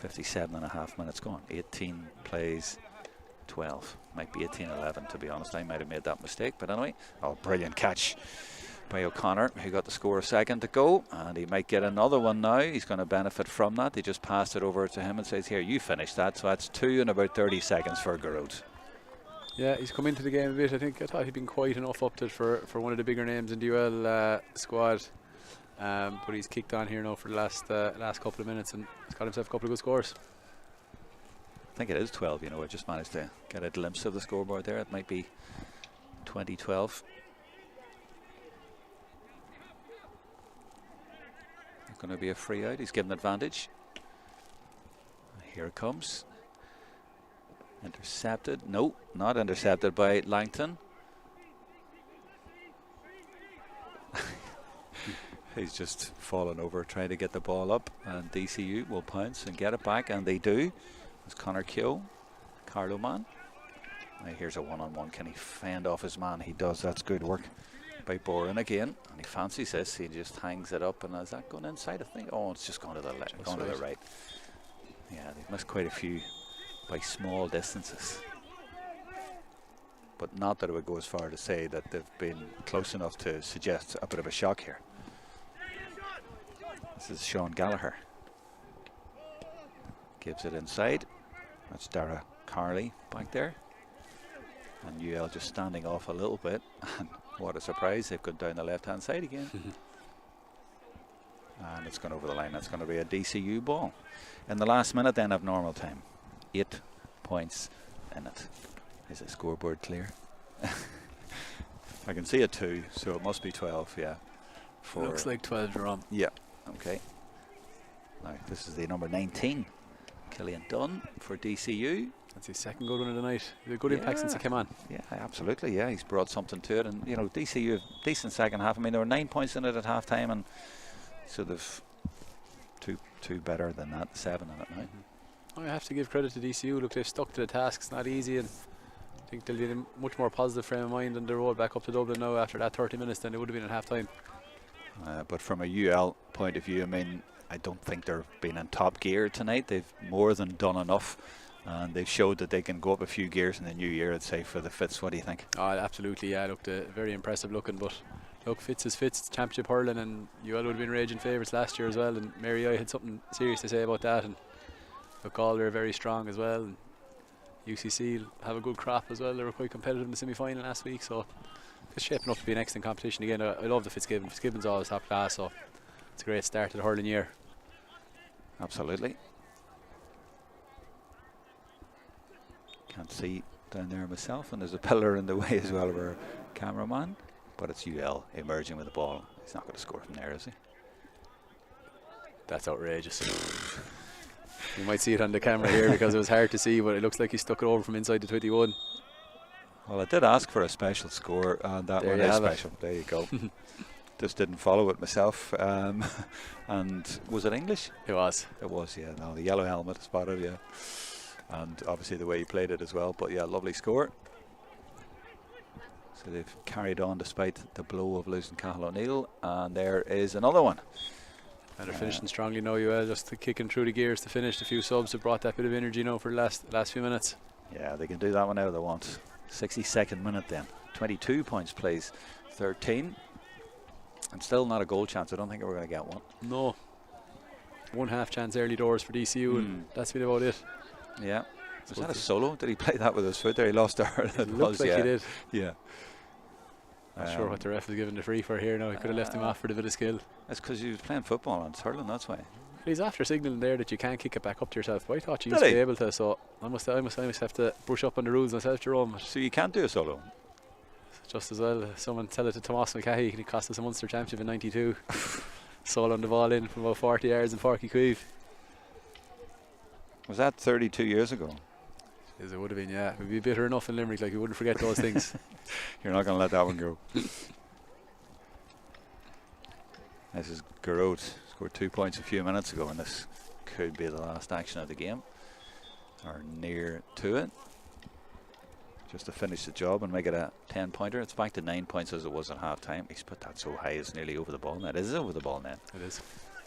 57.5 minutes gone. 18 plays 12. Might be 18-11, to be honest. I might have made that mistake, but anyway. Oh, brilliant catch by O'Connor, who got the score a second to go, and he might get another one now. He's going to benefit from that. They just passed it over to him and says, here, you finish that. So that's 2 in about 30 seconds for Garrod. Yeah, he's come into the game a bit. I thought he'd been quite enough up to for one of the bigger names in the UL squad. But he's kicked on here now for the last couple of minutes, and he's got himself a couple of good scores. I think it is 12, you know. I just managed to get a glimpse of the scoreboard there. It might be 20-12. Going to be a free out. He's given advantage. Here it comes. Intercepted. No, not intercepted by Langton. He's just fallen over trying to get the ball up, and DCU will pounce and get it back, and they do. It's Connor Keogh, Carlo man. Now here's a one-on-one. Can he fend off his man? He does. That's good work by Boren again, and he fancies this. He just hangs it up, and is that going inside? I think. Oh, it's just going to the left, going to the right. Yeah, they've missed quite a few by small distances, but not that it would go as far to say that they've been close enough to suggest a bit of a shock here. This is Sean Gallagher. Gives it inside. That's Dara Carley back there. And UL just standing off a little bit. And what a surprise, they've gone down the left-hand side again. And it's gone over the line. That's going to be a DCU ball. In the last minute then of normal time. 8 points in it. Is the scoreboard clear? I can see a 2, so it must be 12, yeah. Looks like 12, Jerome. Yeah, okay. Now, this is the number 19. Killian Dunn for DCU. That's his second good one of the night. A good impact since he came on. Yeah, absolutely. Yeah, he's brought something to it. And, you know, DCU, decent second half. I mean, there were 9 points in it at half time, and so they've two better than that, 7 in it now. I have to give credit to DCU. Look, they've stuck to the task. It's not easy, and I think they'll be in a much more positive frame of mind on the road back up to Dublin now after that 30 minutes than they would have been at half time. But from a UL point of view, I mean, I don't think they've been in top gear tonight. They've more than done enough, and they've showed that they can go up a few gears in the new year, I'd say, for the Fitz. What do you think? Oh, absolutely, yeah. Looked very impressive looking, but look, Fitz is Fitz. It's championship hurling, and UL would have been raging favourites last year as well, and Mary I had something serious to say about that, and look, Galway are very strong as well, and UCC have a good crop as well. They were quite competitive in the semi-final last week, so it's shaping up to be an excellent competition again. I love the Fitzgibbon. Fitzgibbon's always top class, so it's a great start to the hurling year. Absolutely. Can't see down there myself, and there's a pillar in the way as well of our cameraman, but it's UL emerging with the ball. He's not going to score from there, is he? That's outrageous. You might see it on the camera here because it was hard to see, but it looks like he stuck it over from inside the 21. Well, I did ask for a special score, and that one is special. There you go. Just didn't follow it myself. And was it English? It was. It was, yeah. No, the yellow helmet spotted, yeah. And obviously the way he played it as well. But yeah, lovely score. So they've carried on despite the blow of losing Cathal O'Neill. And there is another one. And they're finishing strongly now, just kicking through the gears to finish. The few subs have brought that bit of energy now for the last few minutes. Yeah, they can do that one now if they want. 62nd minute then. 22 points plays 13. And still not a goal chance. I don't think we're going to get one. No. 1/2 chance early doors for DCU, and that's been about it. Yeah. Was that a solo? Did he play that with his foot there? He lost the hurl. It looks like he did. Yeah. Not sure what the ref was giving the free for here now. He could have left him off for the bit of skill. That's because he was playing football and it's hurling, that's why. He's after signalling there that you can't kick it back up to yourself. But I thought you used to be able to, so I must have to brush up on the rules myself, Jerome. So you can't do a solo? Just as well. Someone tell it to Tomas McCahey. He cost us a Munster championship in '92. Soloing the ball in from about 40 yards in Forky Queeve. Was that 32 years ago? Yes, it would have been, yeah. We'd be bitter enough in Limerick, like we wouldn't forget those things. You're not going to let that one go. This is Garrod. Scored 2 points a few minutes ago, and this could be the last action of the game, or near to it. Just to finish the job and make it a 10-pointer. It's back to 9 points as it was at half time. He's put that so high it's nearly over the ball net. Is it over the ball net? It is.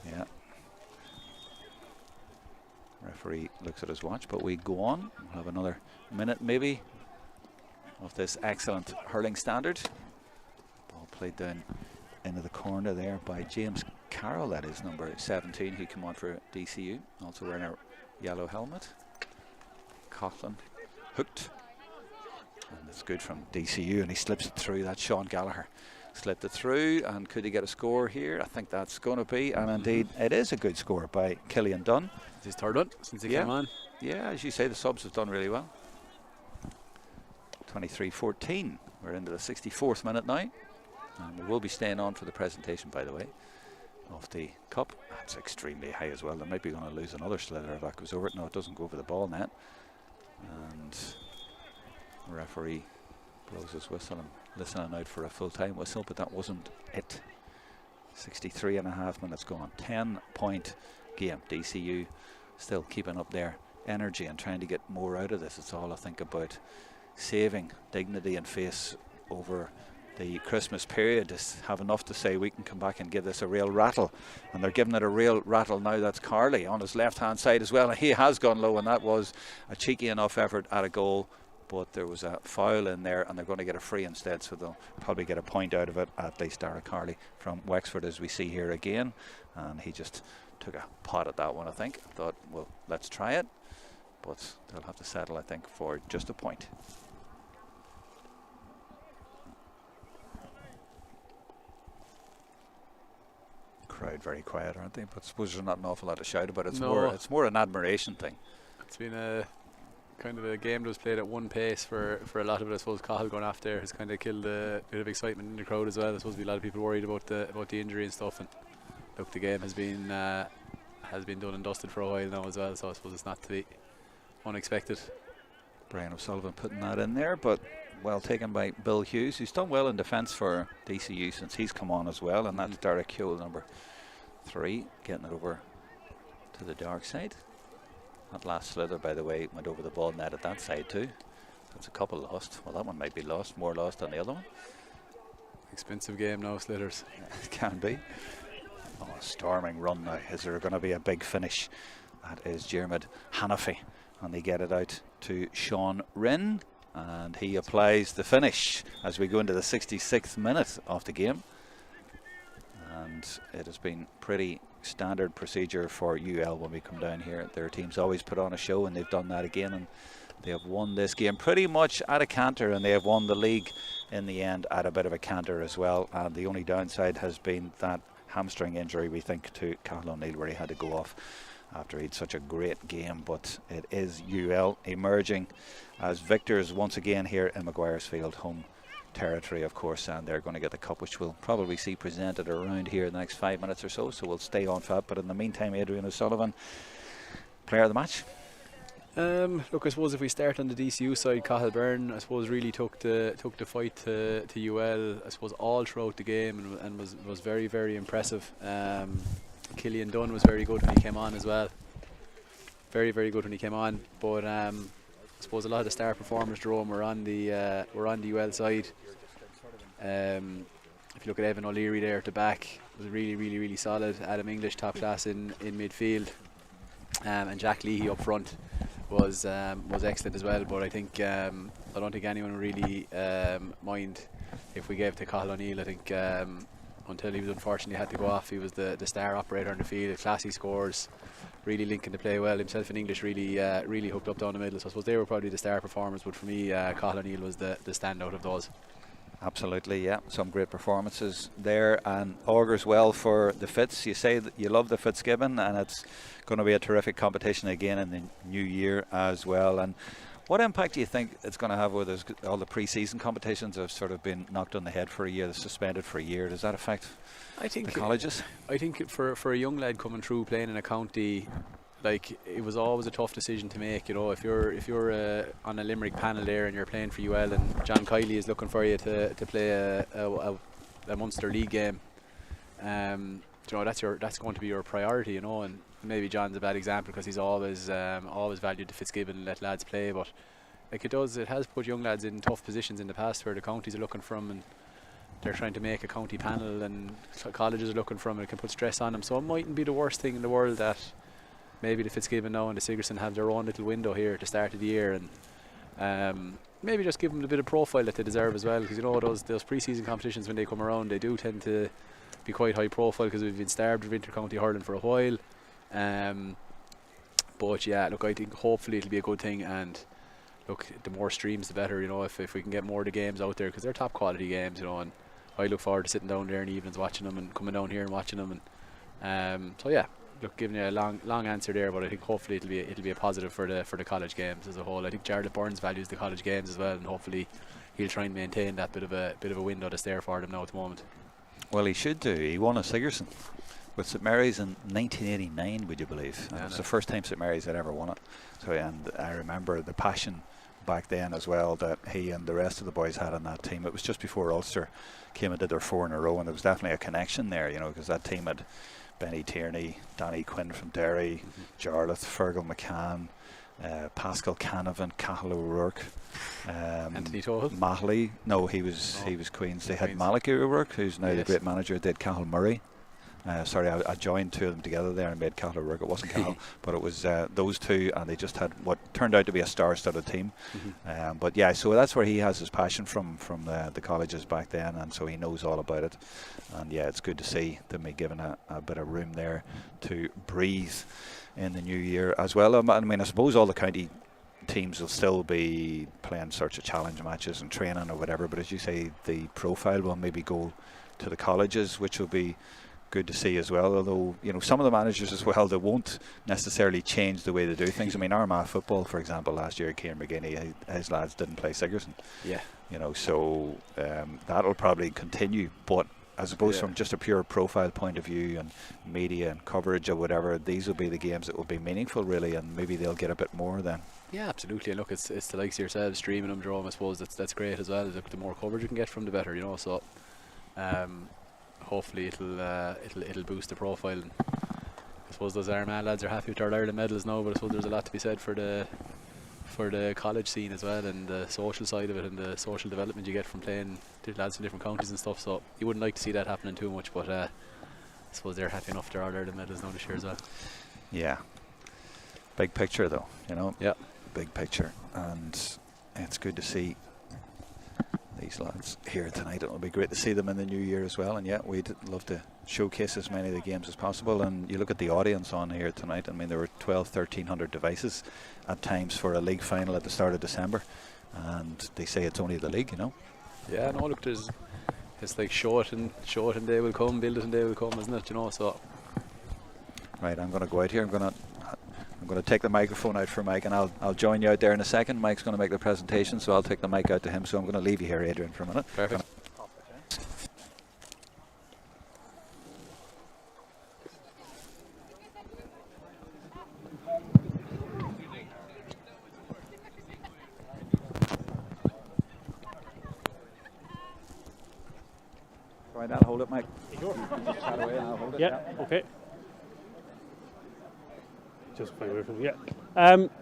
Yeah. Referee looks at his watch, but we go on. We'll have another minute maybe of this excellent hurling standard. Ball played down into the corner there by James Carroll. That is number 17, who came on for DCU, also wearing a yellow helmet. Coughlin hooked. And it's good from DCU, and he slips it through. That's Sean Gallagher. Slipped it through, and could he get a score here? I think that's going to be, and indeed it is a good score by Killian Dunn. It's his third one since he came on. Yeah, as you say, the subs have done really well. 23-14. We're into the 64th minute now, and we will be staying on for the presentation, by the way, of the cup. That's extremely high as well. They might be going to lose another slither if that goes over it. No, it doesn't go over the ball net. And the referee blows his whistle and listening out for a full-time whistle, but that wasn't it. 63.5 minutes gone. 10-point game. DCU still keeping up their energy and trying to get more out of this. It's all, I think, about saving dignity and face over the Christmas period. Just have enough to say we can come back and give this a real rattle, and they're giving it a real rattle now. That's Carley on his left hand side as well, and he has gone low, and that was a cheeky enough effort at a goal, but there was a foul in there and they're going to get a free instead, so they'll probably get a point out of it, at least Dara Carley from Wexford, as we see here again. And he just took a pot at that one, I think. Thought, well, let's try it, but they'll have to settle, I think, for just a point. Crowd very quiet, aren't they? But I suppose there's not an awful lot to shout about. It's more an admiration thing. It's been a kind of a game that was played at one pace for a lot of it. I suppose Cahill going off there has kind of killed a bit of excitement in the crowd as well. There's supposed to be a lot of people worried about the injury and stuff, and look, the game has been done and dusted for a while now as well, so I suppose it's not to be unexpected. Brian O'Sullivan putting that in there, but well taken by Bill Hughes, who's done well in defence for DCU since he's come on as well, and that's Derek Hewell, number 3, getting it over to the dark side. That last slither, by the way, went over the ball net at that side too. That's a couple lost. Well, that one might be lost, more lost than the other one. Expensive game now, slitters. It can be. Oh, a storming run now. Is there going to be a big finish? That is Diarmuid Hanafi, and they get it out to Sean Rinn, and he applies the finish as we go into the 66th minute of the game. And it has been pretty standard procedure for UL when we come down here. Their teams always put on a show, and they've done that again, and they have won this game pretty much at a canter, and they have won the league in the end at a bit of a canter as well. And the only downside has been that hamstring injury, we think, to Cahill O'Neill, where he had to go off after he had such a great game. But it is UL emerging as victors once again here in Maguires Field, home territory, of course, and they're going to get the cup, which we'll probably see presented around here in the next 5 minutes or so, so we'll stay on for that. But in the meantime, Adrian O'Sullivan, player of the match. Look, I suppose if we start on the DCU side, Cahill Byrne, I suppose, really took the fight to UL, I suppose, all throughout the game, and was very, very impressive. Killian Dunn was very good when he came on as well. Very, very good when he came on. But I suppose a lot of the star performers, Jerome, were on the UL side. If you look at Evan O'Leary there at the back, was really, really, really solid. Adam English, top class in midfield, and Jack Leahy up front was excellent as well. But I think I don't think anyone would really mind if we gave to Cahill O'Neill. I think until he was unfortunately had to go off, he was the star operator on the field. Classy scores, really linking the play well. Himself and English really hooked up down the middle. So I suppose they were probably the star performers. But for me, Cahill O'Neill was the standout of those. Absolutely, yeah. Some great performances there, and augurs well for the Fitz. You say that you love the Fitzgibbon, and it's going to be a terrific competition again in the new year as well. And what impact do you think it's going to have with all the pre-season competitions have sort of been knocked on the head for a year, suspended for a year? Does that affect the colleges? I think for a young lad coming through playing in a county, like, it was always a tough decision to make. You know, if you're on a Limerick panel there and you're playing for UL, and John Kiley is looking for you to play a Munster League game, you know, that's going to be your priority. You know, and maybe John's a bad example because he's always valued the Fitzgibbon and let lads play. But like, it has put young lads in tough positions in the past where the counties are looking for them, and they're trying to make a county panel, and colleges are looking for them, and it can put stress on them. So it mightn't be the worst thing in the world that maybe the Fitzgibbon now and the Sigerson have their own little window here at the start of the year, and maybe just give them a bit of profile that they deserve as well, because you know those pre-season competitions, when they come around, they do tend to be quite high profile because we've been starved of inter-county hurling for a while. But yeah, look, I think hopefully it'll be a good thing, and look, the more streams the better, you know, if we can get more of the games out there, because they're top quality games, you know, and I look forward to sitting down there in the evenings watching them and coming down here and watching them. And so yeah, look, giving you a long answer there, but I think hopefully it'll be a positive for the college games as a whole. I think Jarlath Burns values the college games as well, and hopefully he'll try and maintain that bit of a window that's there for them now at the moment. Well, he should do. He won a Sigerson with St Mary's in 1989, would you believe? And Yeah, it was the first time St Mary's had ever won it. So, and I remember the passion back then as well that he and the rest of the boys had on that team. It was just before Ulster came and did their 4 in a row, and there was definitely a connection there, you know, because that team had Benny Tierney, Danny Quinn from Derry, Jarlath, Fergal McCann, Pascal Canavan, Cathal O'Rourke, Anthony Tohill. Mahley. No, he was Queen's. They had Malachy O'Rourke, who's now the great manager. Did Cathal Murray. Sorry, I joined 2 of them together there and made Cathal O'Rourke. It wasn't Cathal, but it was those 2, and they just had what turned out to be a star-studded team. But yeah, so that's where he has his passion from the colleges back then, and so he knows all about it. And yeah, it's good to see them be given a bit of room there to breathe in the new year as well. I mean, I suppose all the county teams will still be playing sorts of challenge matches and training or whatever, but as you say, the profile will maybe go to the colleges, which will be good to see as well. Although, you know, some of the managers as well, they won't necessarily change the way they do things. I mean, Armagh football, for example, last year, Kieran McGinney, his lads didn't play Sigerson. Yeah. You know, so that'll probably continue, but I suppose from just a pure profile point of view and media and coverage or whatever, these will be the games that will be meaningful really, and maybe they'll get a bit more then. Yeah, absolutely. And look, it's the likes of yourselves streaming them, Jerome. I suppose that's great as well. The more coverage you can get from, the better, you know. So hopefully it'll boost the profile. And I suppose those Armagh lads are happy with their Ireland medals now, but I suppose there's a lot to be said for the college scene as well, and the social side of it, and the social development you get from playing lads from different counties and stuff. So you wouldn't like to see that happening too much, but I suppose they're happy enough to all Ireland medals now this year as well. Yeah. Big picture though, you know. Yeah. Big picture, and it's good to see these lads here tonight. It'll be great to see them in the new year as well, and yeah, we'd love to showcase as many of the games as possible. And you look at the audience on here tonight, I mean, there were 1,300 devices at times for a league final at the start of December, and they say it's only the league, you know. Yeah, no, look, it's like show it and they will come, build it and they will come, isn't it, you know. So right, I'm going to go out here, I'm going to take the microphone out for Mike, and I'll join you out there in a second. Mike's going to make the presentation, so I'll take the mic out to him. So I'm going to leave you here, Adrian, for a minute. Perfect. Right, I'll hold it, Mike. Sure. Just chat away and I'll hold it. Yeah, okay. Just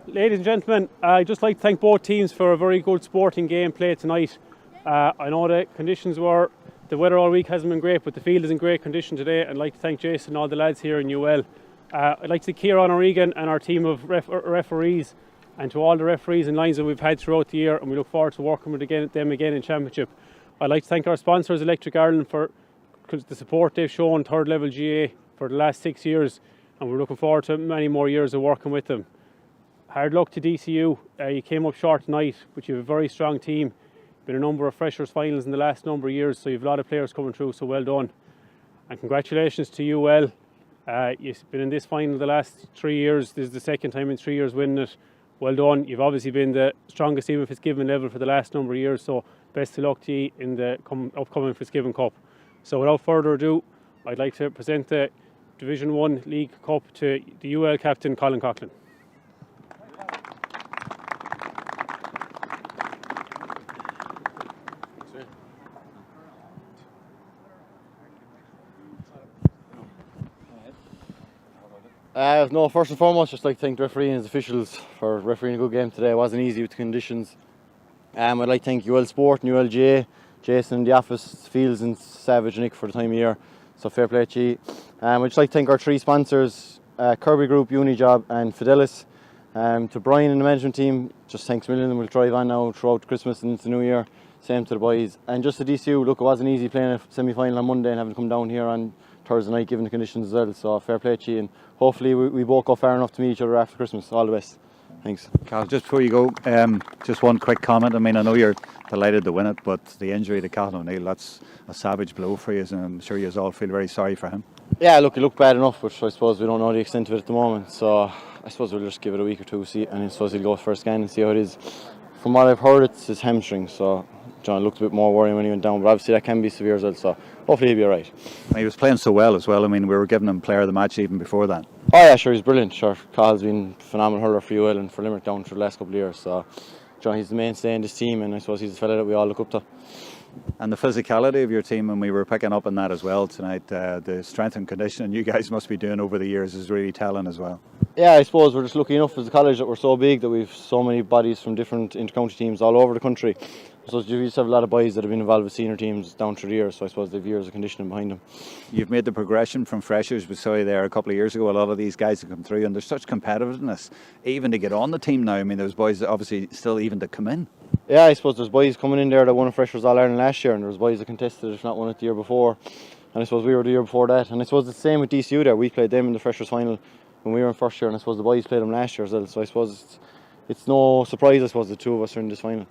ladies and gentlemen, I'd just like to thank both teams for a very good sporting game play tonight. I know the weather all week hasn't been great, but the field is in great condition today. I'd like to thank Jason and all the lads here in UL. I'd like to thank Kieran O'Regan and our team of referees, and to all the referees and lines that we've had throughout the year, and we look forward to working with them again in Championship. I'd like to thank our sponsors, Electric Ireland, for the support they've shown third level GAA for the last 6 years, and we're looking forward to many more years of working with them. Hard luck to DCU. You came up short tonight, but you have a very strong team. Been a number of freshers finals in the last number of years, so you've a lot of players coming through, so well done. And congratulations to UL. You've been in this final the last 3 years. This is the second time in 3 years winning it. Well done. You've obviously been the strongest team of Fitzgibbon level for the last number of years, so best of luck to you in the upcoming Fitzgibbon Cup. So without further ado, I'd like to present the Division 1 League Cup to the UL captain, Colin Coughlin. No, first and foremost, just like to thank the referee and his officials for refereeing a good game today. It wasn't easy with the conditions. I'd like to thank UL Sport and ULGA, Jason in the office, Fields and Savage and Nick for the time of year. So fair play to you. I'd just like to thank our 3 sponsors, Kirby Group, Unijob and Fidelis. To Brian and the management team, just thanks a million, and we'll drive on now throughout Christmas and into the New Year. Same to the boys. And just the DCU, look, it wasn't easy playing a semi-final on Monday and having to come down here on Thursday night given the conditions as well. So fair play to you, and hopefully we both go far enough to meet each other after Christmas. All the best. Thanks. Carl, just before you go, just one quick comment. I mean, I know you're delighted to win it, but the injury to Cathal O'Neill, that's a savage blow for you, and I'm sure you all feel very sorry for him. Yeah, look, it looked bad enough, but I suppose we don't know the extent of it at the moment. So I suppose we'll just give it a week or two, see, and I suppose he'll go for a scan and see how it is. From what I've heard, it's his hamstring, so John looked a bit more worrying when he went down, but obviously that can be severe as well, so hopefully he'll be alright. And he was playing so well as well. I mean, we were giving him player of the match even before that. Oh yeah, sure, he's brilliant. Sure, Cathall's been a phenomenal hurler for UL and for Limerick down through the last couple of years, so John, he's the mainstay in this team, and I suppose he's the fella that we all look up to. And the physicality of your team, and we were picking up on that as well tonight, the strength and conditioning you guys must be doing over the years is really telling as well. Yeah, I suppose we're just lucky enough as a college that we're so big that we've so many bodies from different inter-county teams all over the country. So you just have a lot of boys that have been involved with senior teams down through the years, so I suppose they've years of conditioning behind them. You've made the progression from freshers, we saw you there a couple of years ago, a lot of these guys have come through, and there's such competitiveness even to get on the team now. I mean, there's boys that obviously still even to come in. Yeah, I suppose there's boys coming in there that won a Freshers All-Ireland last year, and there's boys that contested if not won it the year before, and I suppose we were the year before that, and I suppose it's the same with DCU there. We played them in the Freshers final when we were in first year, and I suppose the boys played them last year as well, so I suppose it's no surprise, I suppose, the two of us are in this final.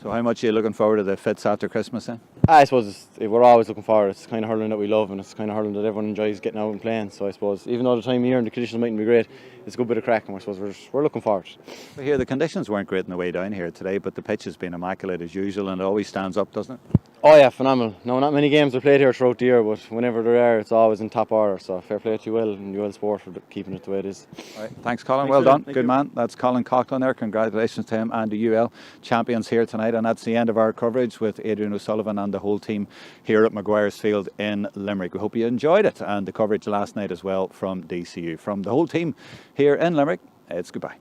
So how much are you looking forward to the Fits after Christmas then? I suppose we're always looking forward. It's the kind of hurling that we love, and it's the kind of hurling that everyone enjoys getting out and playing. So I suppose even though the time of year and the conditions mightn't be great, it's a good bit of crack, and I suppose we're looking forward. I hear the conditions weren't great on the way down here today, but the pitch has been immaculate as usual, and it always stands up, doesn't it? Oh yeah, phenomenal. No, not many games are played here throughout the year, but whenever there are, it's always in top order. So fair play to UL and UL Sport for keeping it the way it is. All right. Thanks, Colin. Well done. Good man. That's Colin Coughlin there. Congratulations to him and the UL champions here tonight. And that's the end of our coverage with Adrian O'Sullivan and the whole team here at Maguires Field in Limerick. We hope you enjoyed it, and the coverage last night as well from DCU. From the whole team here in Limerick, it's goodbye.